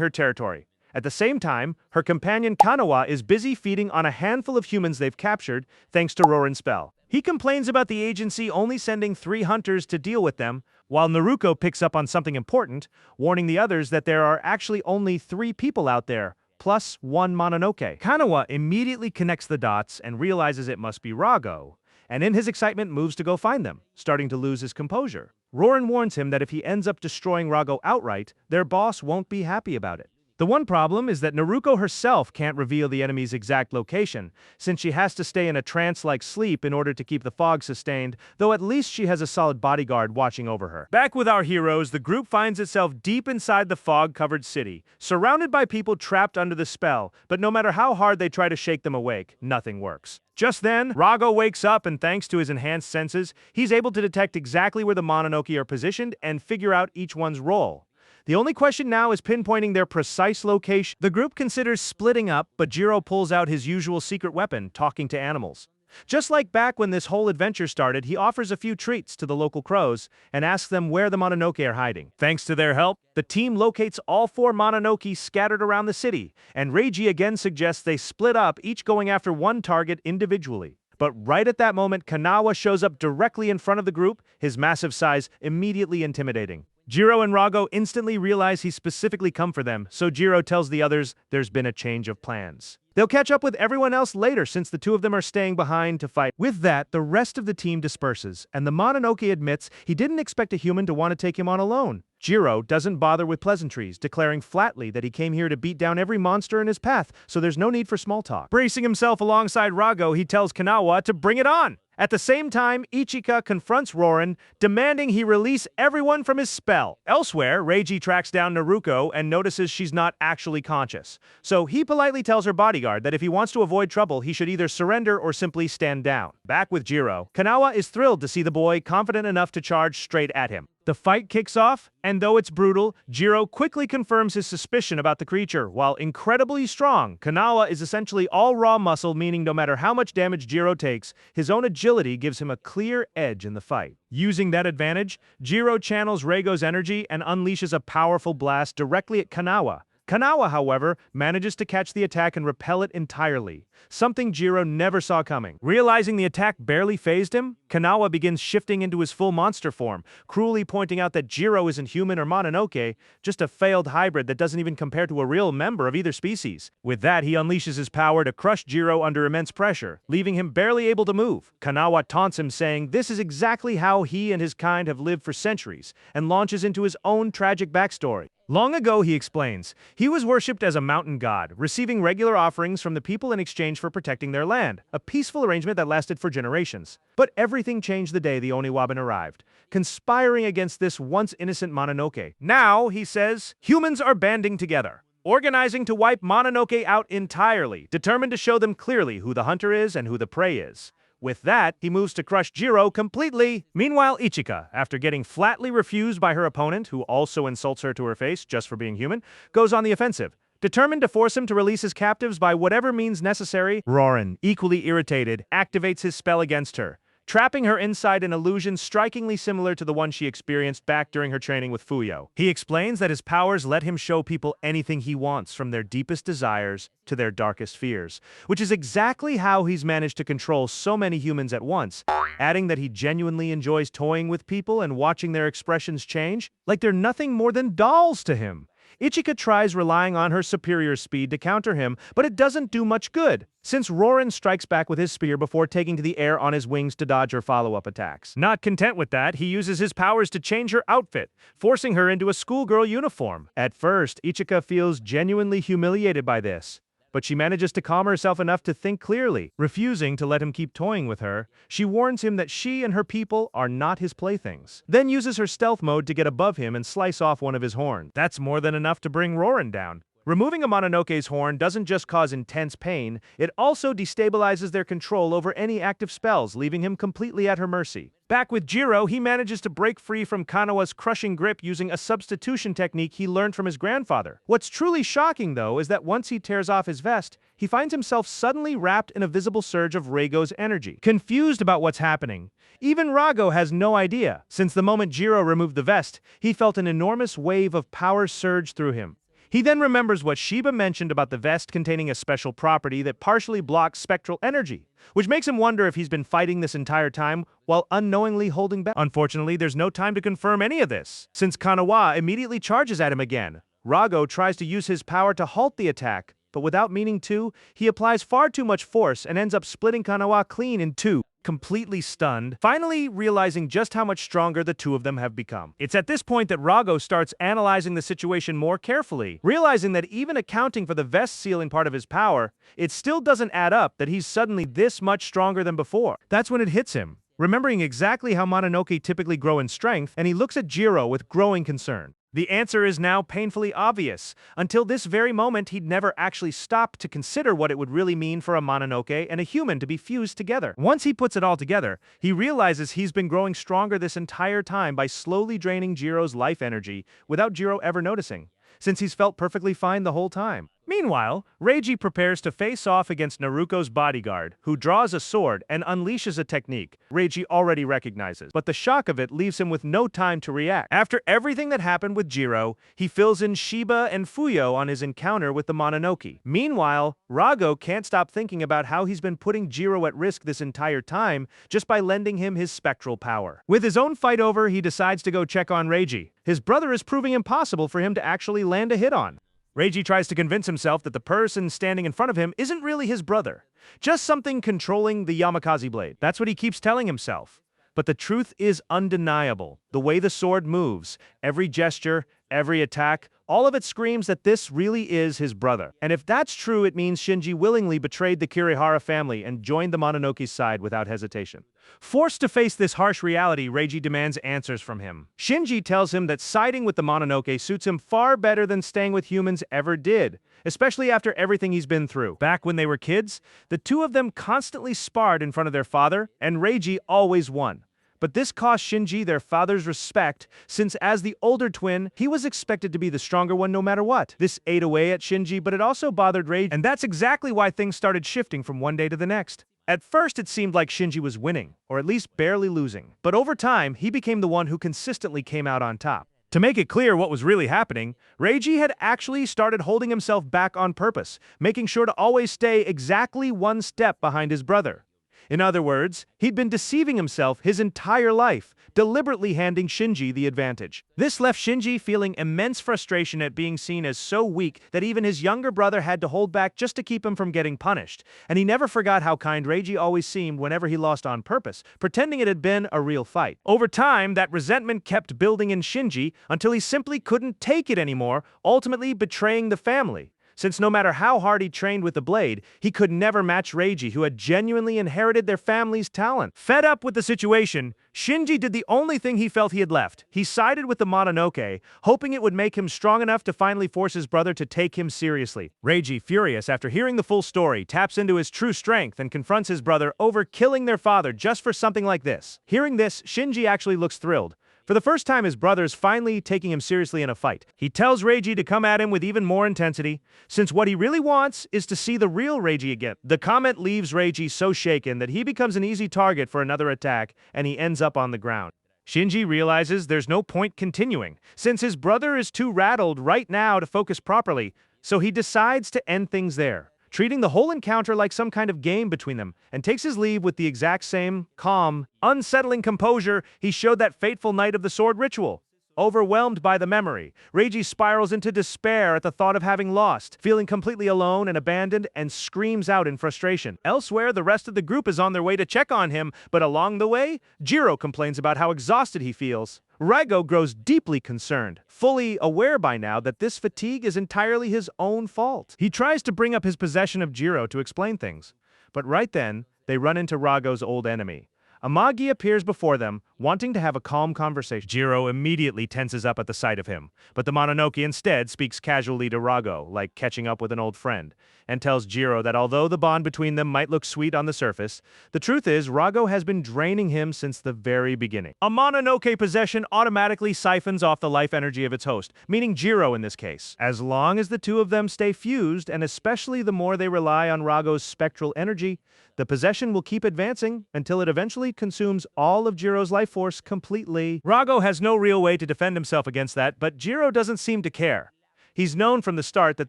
Speaker 1: her territory. At the same time, her companion Kanawa is busy feeding on a handful of humans they've captured, thanks to Rorin's spell. He complains about the agency only sending 3 hunters to deal with them, while Naruko picks up on something important, warning the others that there are actually only 3 people out there, plus 1 Mononoke. Kanawa immediately connects the dots and realizes it must be Rago, and in his excitement moves to go find them, starting to lose his composure. Rorin warns him that if he ends up destroying Rago outright, their boss won't be happy about it. The one problem is that Naruko herself can't reveal the enemy's exact location, since she has to stay in a trance-like sleep in order to keep the fog sustained, though at least she has a solid bodyguard watching over her. Back with our heroes, the group finds itself deep inside the fog-covered city, surrounded by people trapped under the spell, but no matter how hard they try to shake them awake, nothing works. Just then, Rago wakes up, and thanks to his enhanced senses, he's able to detect exactly where the Mononoke are positioned and figure out each one's role. The only question now is pinpointing their precise location. The group considers splitting up, but Jiro pulls out his usual secret weapon, talking to animals. Just like back when this whole adventure started, he offers a few treats to the local crows and asks them where the Mononoke are hiding. Thanks to their help, the team locates all 4 Mononoke scattered around the city, and Reiji again suggests they split up, each going after one target individually. But right at that moment, Kanawa shows up directly in front of the group, his massive size immediately intimidating. Jiro and Rago instantly realize he's specifically come for them, so Jiro tells the others there's been a change of plans. They'll catch up with everyone else later since the 2 of them are staying behind to fight. With that, the rest of the team disperses, and the Mononoke admits he didn't expect a human to want to take him on alone. Jiro doesn't bother with pleasantries, declaring flatly that he came here to beat down every monster in his path, so there's no need for small talk. Bracing himself alongside Rago, he tells Kanawa to bring it on. At the same time, Ichika confronts Rorin, demanding he release everyone from his spell. Elsewhere, Reiji tracks down Naruko and notices she's not actually conscious. So he politely tells her bodyguard that if he wants to avoid trouble, he should either surrender or simply stand down. Back with Jiro, Kanawa is thrilled to see the boy confident enough to charge straight at him. The fight kicks off, and though it's brutal, Jiro quickly confirms his suspicion about the creature. While incredibly strong, Kanawa is essentially all raw muscle, meaning no matter how much damage Jiro takes, his own agility gives him a clear edge in the fight. Using that advantage, Jiro channels Reigo's energy and unleashes a powerful blast directly at Kanawa. Kanawa, however, manages to catch the attack and repel it entirely, something Jiro never saw coming. Realizing the attack barely fazed him, Kanawa begins shifting into his full monster form, cruelly pointing out that Jiro isn't human or Mononoke, just a failed hybrid that doesn't even compare to a real member of either species. With that, he unleashes his power to crush Jiro under immense pressure, leaving him barely able to move. Kanawa taunts him, saying this is exactly how he and his kind have lived for centuries, and launches into his own tragic backstory. Long ago, he explains, he was worshipped as a mountain god, receiving regular offerings from the people in exchange for protecting their land, a peaceful arrangement that lasted for generations. But everything changed the day the Oniwaban arrived, conspiring against this once innocent Mononoke. Now, he says, humans are banding together, organizing to wipe Mononoke out entirely, determined to show them clearly who the hunter is and who the prey is. With that, he moves to crush Jiro completely. Meanwhile, Ichika, after getting flatly refused by her opponent, who also insults her to her face just for being human, goes on the offensive. Determined to force him to release his captives by whatever means necessary, Rorin, equally irritated, activates his spell against her, trapping her inside an illusion strikingly similar to the one she experienced back during her training with Fuyo. He explains that his powers let him show people anything he wants, from their deepest desires to their darkest fears, which is exactly how he's managed to control so many humans at once, adding that he genuinely enjoys toying with people and watching their expressions change, like they're nothing more than dolls to him. Ichika tries relying on her superior speed to counter him, but it doesn't do much good, since Rorin strikes back with his spear before taking to the air on his wings to dodge her follow-up attacks. Not content with that, he uses his powers to change her outfit, forcing her into a schoolgirl uniform. At first, Ichika feels genuinely humiliated by this, but she manages to calm herself enough to think clearly. Refusing to let him keep toying with her, she warns him that she and her people are not his playthings, then uses her stealth mode to get above him and slice off one of his horns. That's more than enough to bring Rorin down. Removing a Mononoke's horn doesn't just cause intense pain, it also destabilizes their control over any active spells, leaving him completely at her mercy. Back with Jiro, he manages to break free from Kanawa's crushing grip using a substitution technique he learned from his grandfather. What's truly shocking, though, is that once he tears off his vest, he finds himself suddenly wrapped in a visible surge of Reigo's energy. Confused about what's happening, even Rago has no idea. Since the moment Jiro removed the vest, he felt an enormous wave of power surge through him. He then remembers what Shiba mentioned about the vest containing a special property that partially blocks spectral energy, which makes him wonder if he's been fighting this entire time while unknowingly holding back. Unfortunately, there's no time to confirm any of this, since Kanawa immediately charges at him again. Rago tries to use his power to halt the attack, but without meaning to, he applies far too much force and ends up splitting Kanawa clean in two. Completely stunned, finally realizing just how much stronger the two of them have become. It's at this point that Rago starts analyzing the situation more carefully, realizing that even accounting for the vest sealing part of his power, it still doesn't add up that he's suddenly this much stronger than before. That's when it hits him, remembering exactly how Mononoke typically grow in strength, and he looks at Jiro with growing concern. The answer is now painfully obvious. Until this very moment, he'd never actually stopped to consider what it would really mean for a Mononoke and a human to be fused together. Once he puts it all together, he realizes he's been growing stronger this entire time by slowly draining Jiro's life energy without Jiro ever noticing, since he's felt perfectly fine the whole time. Meanwhile, Reiji prepares to face off against Naruko's bodyguard, who draws a sword and unleashes a technique Reiji already recognizes, but the shock of it leaves him with no time to react. After everything that happened with Jiro, he fills in Shiba and Fuyo on his encounter with the Mononoke. Meanwhile, Rago can't stop thinking about how he's been putting Jiro at risk this entire time just by lending him his spectral power. With his own fight over, he decides to go check on Reiji. His brother is proving impossible for him to actually land a hit on. Reiji tries to convince himself that the person standing in front of him isn't really his brother, just something controlling the Yamakaze blade. That's what he keeps telling himself. But the truth is undeniable. The way the sword moves, every gesture, every attack, all of it screams that this really is his brother. And if that's true, it means Shinji willingly betrayed the Kirihara family and joined the Mononoke's side without hesitation. Forced to face this harsh reality, Reiji demands answers from him. Shinji tells him that siding with the Mononoke suits him far better than staying with humans ever did, especially after everything he's been through. Back when they were kids, the two of them constantly sparred in front of their father, and Reiji always won. But this cost Shinji their father's respect, since as the older twin, he was expected to be the stronger one no matter what. This ate away at Shinji, but it also bothered Reiji, and that's exactly why things started shifting from one day to the next. At first, it seemed like Shinji was winning, or at least barely losing. But over time, he became the one who consistently came out on top. To make it clear what was really happening, Reiji had actually started holding himself back on purpose, making sure to always stay exactly one step behind his brother. In other words, he'd been deceiving himself his entire life, deliberately handing Shinji the advantage. This left Shinji feeling immense frustration at being seen as so weak that even his younger brother had to hold back just to keep him from getting punished, and he never forgot how kind Reiji always seemed whenever he lost on purpose, pretending it had been a real fight. Over time, that resentment kept building in Shinji until he simply couldn't take it anymore, ultimately betraying the family. Since no matter how hard he trained with the blade, he could never match Reiji, who had genuinely inherited their family's talent. Fed up with the situation, Shinji did the only thing he felt he had left. He sided with the Mononoke, hoping it would make him strong enough to finally force his brother to take him seriously. Reiji, furious after hearing the full story, taps into his true strength and confronts his brother over killing their father just for something like this. Hearing this, Shinji actually looks thrilled. For the first time, his brother's finally taking him seriously in a fight. He tells Reiji to come at him with even more intensity, since what he really wants is to see the real Reiji again. The comment leaves Reiji so shaken that he becomes an easy target for another attack, and he ends up on the ground. Shinji realizes there's no point continuing, since his brother is too rattled right now to focus properly, so he decides to end things there, treating the whole encounter like some kind of game between them, and takes his leave with the exact same calm, unsettling composure he showed that fateful night of the sword ritual. Overwhelmed by the memory, Reiji spirals into despair at the thought of having lost, feeling completely alone and abandoned, and screams out in frustration. Elsewhere, the rest of the group is on their way to check on him, but along the way, Jiro complains about how exhausted he feels. Raigo grows deeply concerned, fully aware by now that this fatigue is entirely his own fault. He tries to bring up his possession of Jiro to explain things, but right then, they run into Raigo's old enemy. Amagi appears before them, wanting to have a calm conversation. Jiro immediately tenses up at the sight of him, but the Mononoke instead speaks casually to Raigo, like catching up with an old friend, and tells Jiro that although the bond between them might look sweet on the surface, the truth is Raigo has been draining him since the very beginning. A Mononoke possession automatically siphons off the life energy of its host, meaning Jiro in this case. As long as the two of them stay fused, and especially the more they rely on Raigo's spectral energy, the possession will keep advancing until it eventually consumes all of Jiro's life force completely. Raigo has no real way to defend himself against that, but Jiro doesn't seem to care. He's known from the start that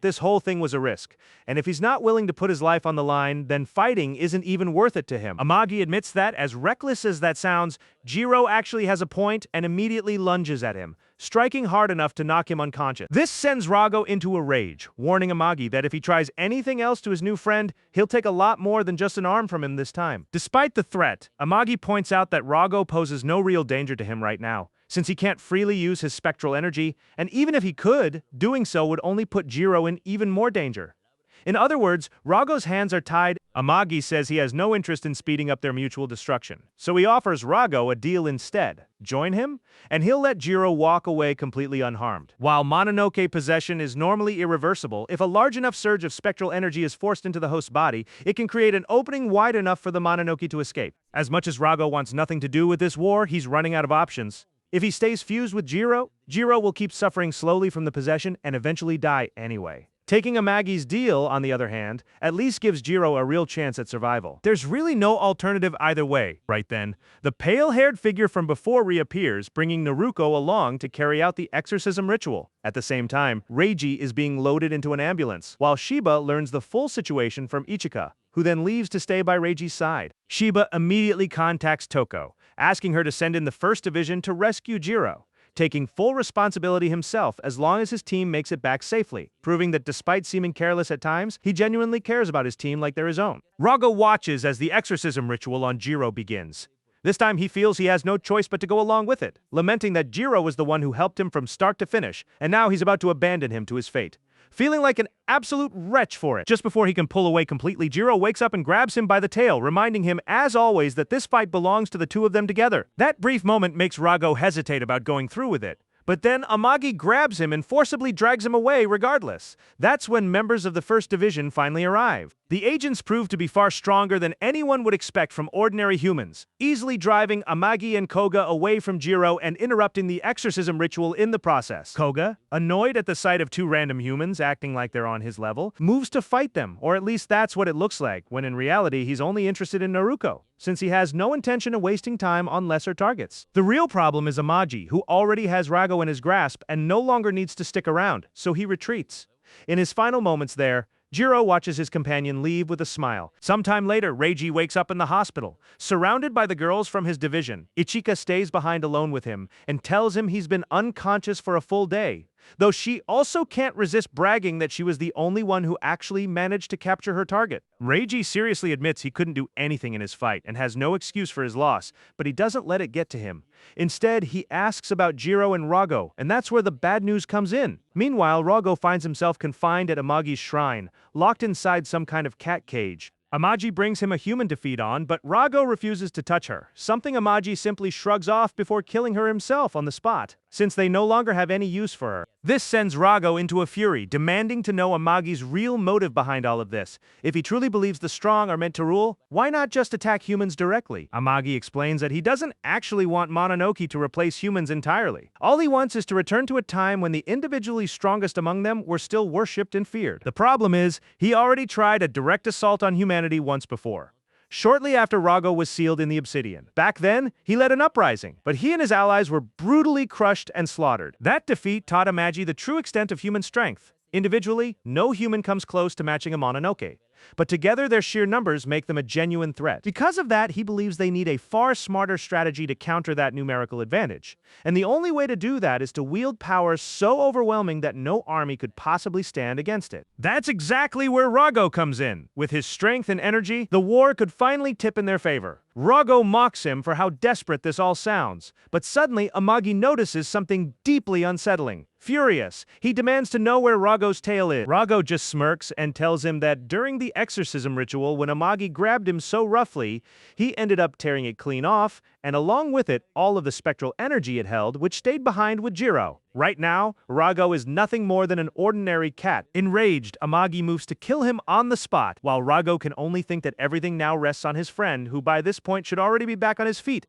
Speaker 1: this whole thing was a risk, and if he's not willing to put his life on the line, then fighting isn't even worth it to him. Amagi admits that, as reckless as that sounds, Jiro actually has a point and immediately lunges at him, striking hard enough to knock him unconscious. This sends Raigo into a rage, warning Amagi that if he tries anything else to his new friend, he'll take a lot more than just an arm from him this time. Despite the threat, Amagi points out that Raigo poses no real danger to him right now, since he can't freely use his spectral energy, and even if he could, doing so would only put Jiro in even more danger. In other words, Raigo's hands are tied. Amagi says he has no interest in speeding up their mutual destruction, so he offers Raigo a deal instead. Join him, and he'll let Jiro walk away completely unharmed. While Mononoke possession is normally irreversible, if a large enough surge of spectral energy is forced into the host's body, it can create an opening wide enough for the Mononoke to escape. As much as Raigo wants nothing to do with this war, he's running out of options. If he stays fused with Jiro, Jiro will keep suffering slowly from the possession and eventually die anyway. Taking Amagi's deal, on the other hand, at least gives Jiro a real chance at survival. There's really no alternative either way. Right then, the pale-haired figure from before reappears, bringing Naruko along to carry out the exorcism ritual. At the same time, Reiji is being loaded into an ambulance, while Shiba learns the full situation from Ichika, who then leaves to stay by Reiji's side. Shiba immediately contacts Toko, asking her to send in the 1st Division to rescue Jiro, taking full responsibility himself as long as his team makes it back safely, proving that despite seeming careless at times, he genuinely cares about his team like they're his own. Raigo watches as the exorcism ritual on Jiro begins. This time he feels he has no choice but to go along with it, lamenting that Jiro was the one who helped him from start to finish, and now he's about to abandon him to his fate. Feeling like an absolute wretch for it. Just before he can pull away completely, Jiro wakes up and grabs him by the tail, reminding him, as always, that this fight belongs to the two of them together. That brief moment makes Raigo hesitate about going through with it. But then Amagi grabs him and forcibly drags him away regardless. That's when members of the 1st Division finally arrive. The agents prove to be far stronger than anyone would expect from ordinary humans, easily driving Amagi and Koga away from Jiro and interrupting the exorcism ritual in the process. Koga, annoyed at the sight of two random humans acting like they're on his level, moves to fight them, or at least that's what it looks like, when in reality he's only interested in Naruko, since he has no intention of wasting time on lesser targets. The real problem is Amagi, who already has Raigo in his grasp and no longer needs to stick around, so he retreats. In his final moments there, Jiro watches his companion leave with a smile. Sometime later, Reiji wakes up in the hospital, surrounded by the girls from his division. Ichika stays behind alone with him and tells him he's been unconscious for a full day, though she also can't resist bragging that she was the only one who actually managed to capture her target. Reiji seriously admits he couldn't do anything in his fight and has no excuse for his loss, but he doesn't let it get to him. Instead, he asks about Jiro and Raigo, and that's where the bad news comes in. Meanwhile, Raigo finds himself confined at Amagi's shrine, locked inside some kind of cat cage. Amagi brings him a human to feed on, but Raigo refuses to touch her, something Amagi simply shrugs off before killing her himself on the spot, since they no longer have any use for her. This sends Raigo into a fury, demanding to know Amagi's real motive behind all of this. If he truly believes the strong are meant to rule, why not just attack humans directly? Amagi explains that he doesn't actually want Mononoke to replace humans entirely. All he wants is to return to a time when the individually strongest among them were still worshipped and feared. The problem is, he already tried a direct assault on humanity once before, shortly after Raigo was sealed in the obsidian. Back then, he led an uprising, but he and his allies were brutally crushed and slaughtered. That defeat taught Amagi the true extent of human strength. Individually, no human comes close to matching a Mononoke, but together their sheer numbers make them a genuine threat. Because of that, he believes they need a far smarter strategy to counter that numerical advantage. And the only way to do that is to wield power so overwhelming that no army could possibly stand against it. That's exactly where Rago comes in. With his strength and energy, the war could finally tip in their favor. Rago mocks him for how desperate this all sounds, but suddenly Amagi notices something deeply unsettling. Furious, he demands to know where Rago's tail is. Rago just smirks and tells him that during the exorcism ritual when Amagi grabbed him so roughly, he ended up tearing it clean off, and along with it, all of the spectral energy it held, which stayed behind with Jiro. Right now, Rago is nothing more than an ordinary cat. Enraged, Amagi moves to kill him on the spot, while Rago can only think that everything now rests on his friend, who by this point should already be back on his feet.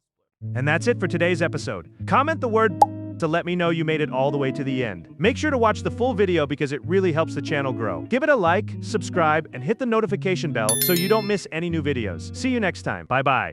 Speaker 1: And that's it for today's episode. Comment the word to let me know you made it all the way to the end. Make sure to watch the full video because it really helps the channel grow. Give it a like, subscribe, and hit the notification bell so you don't miss any new videos. See you next time. Bye-bye.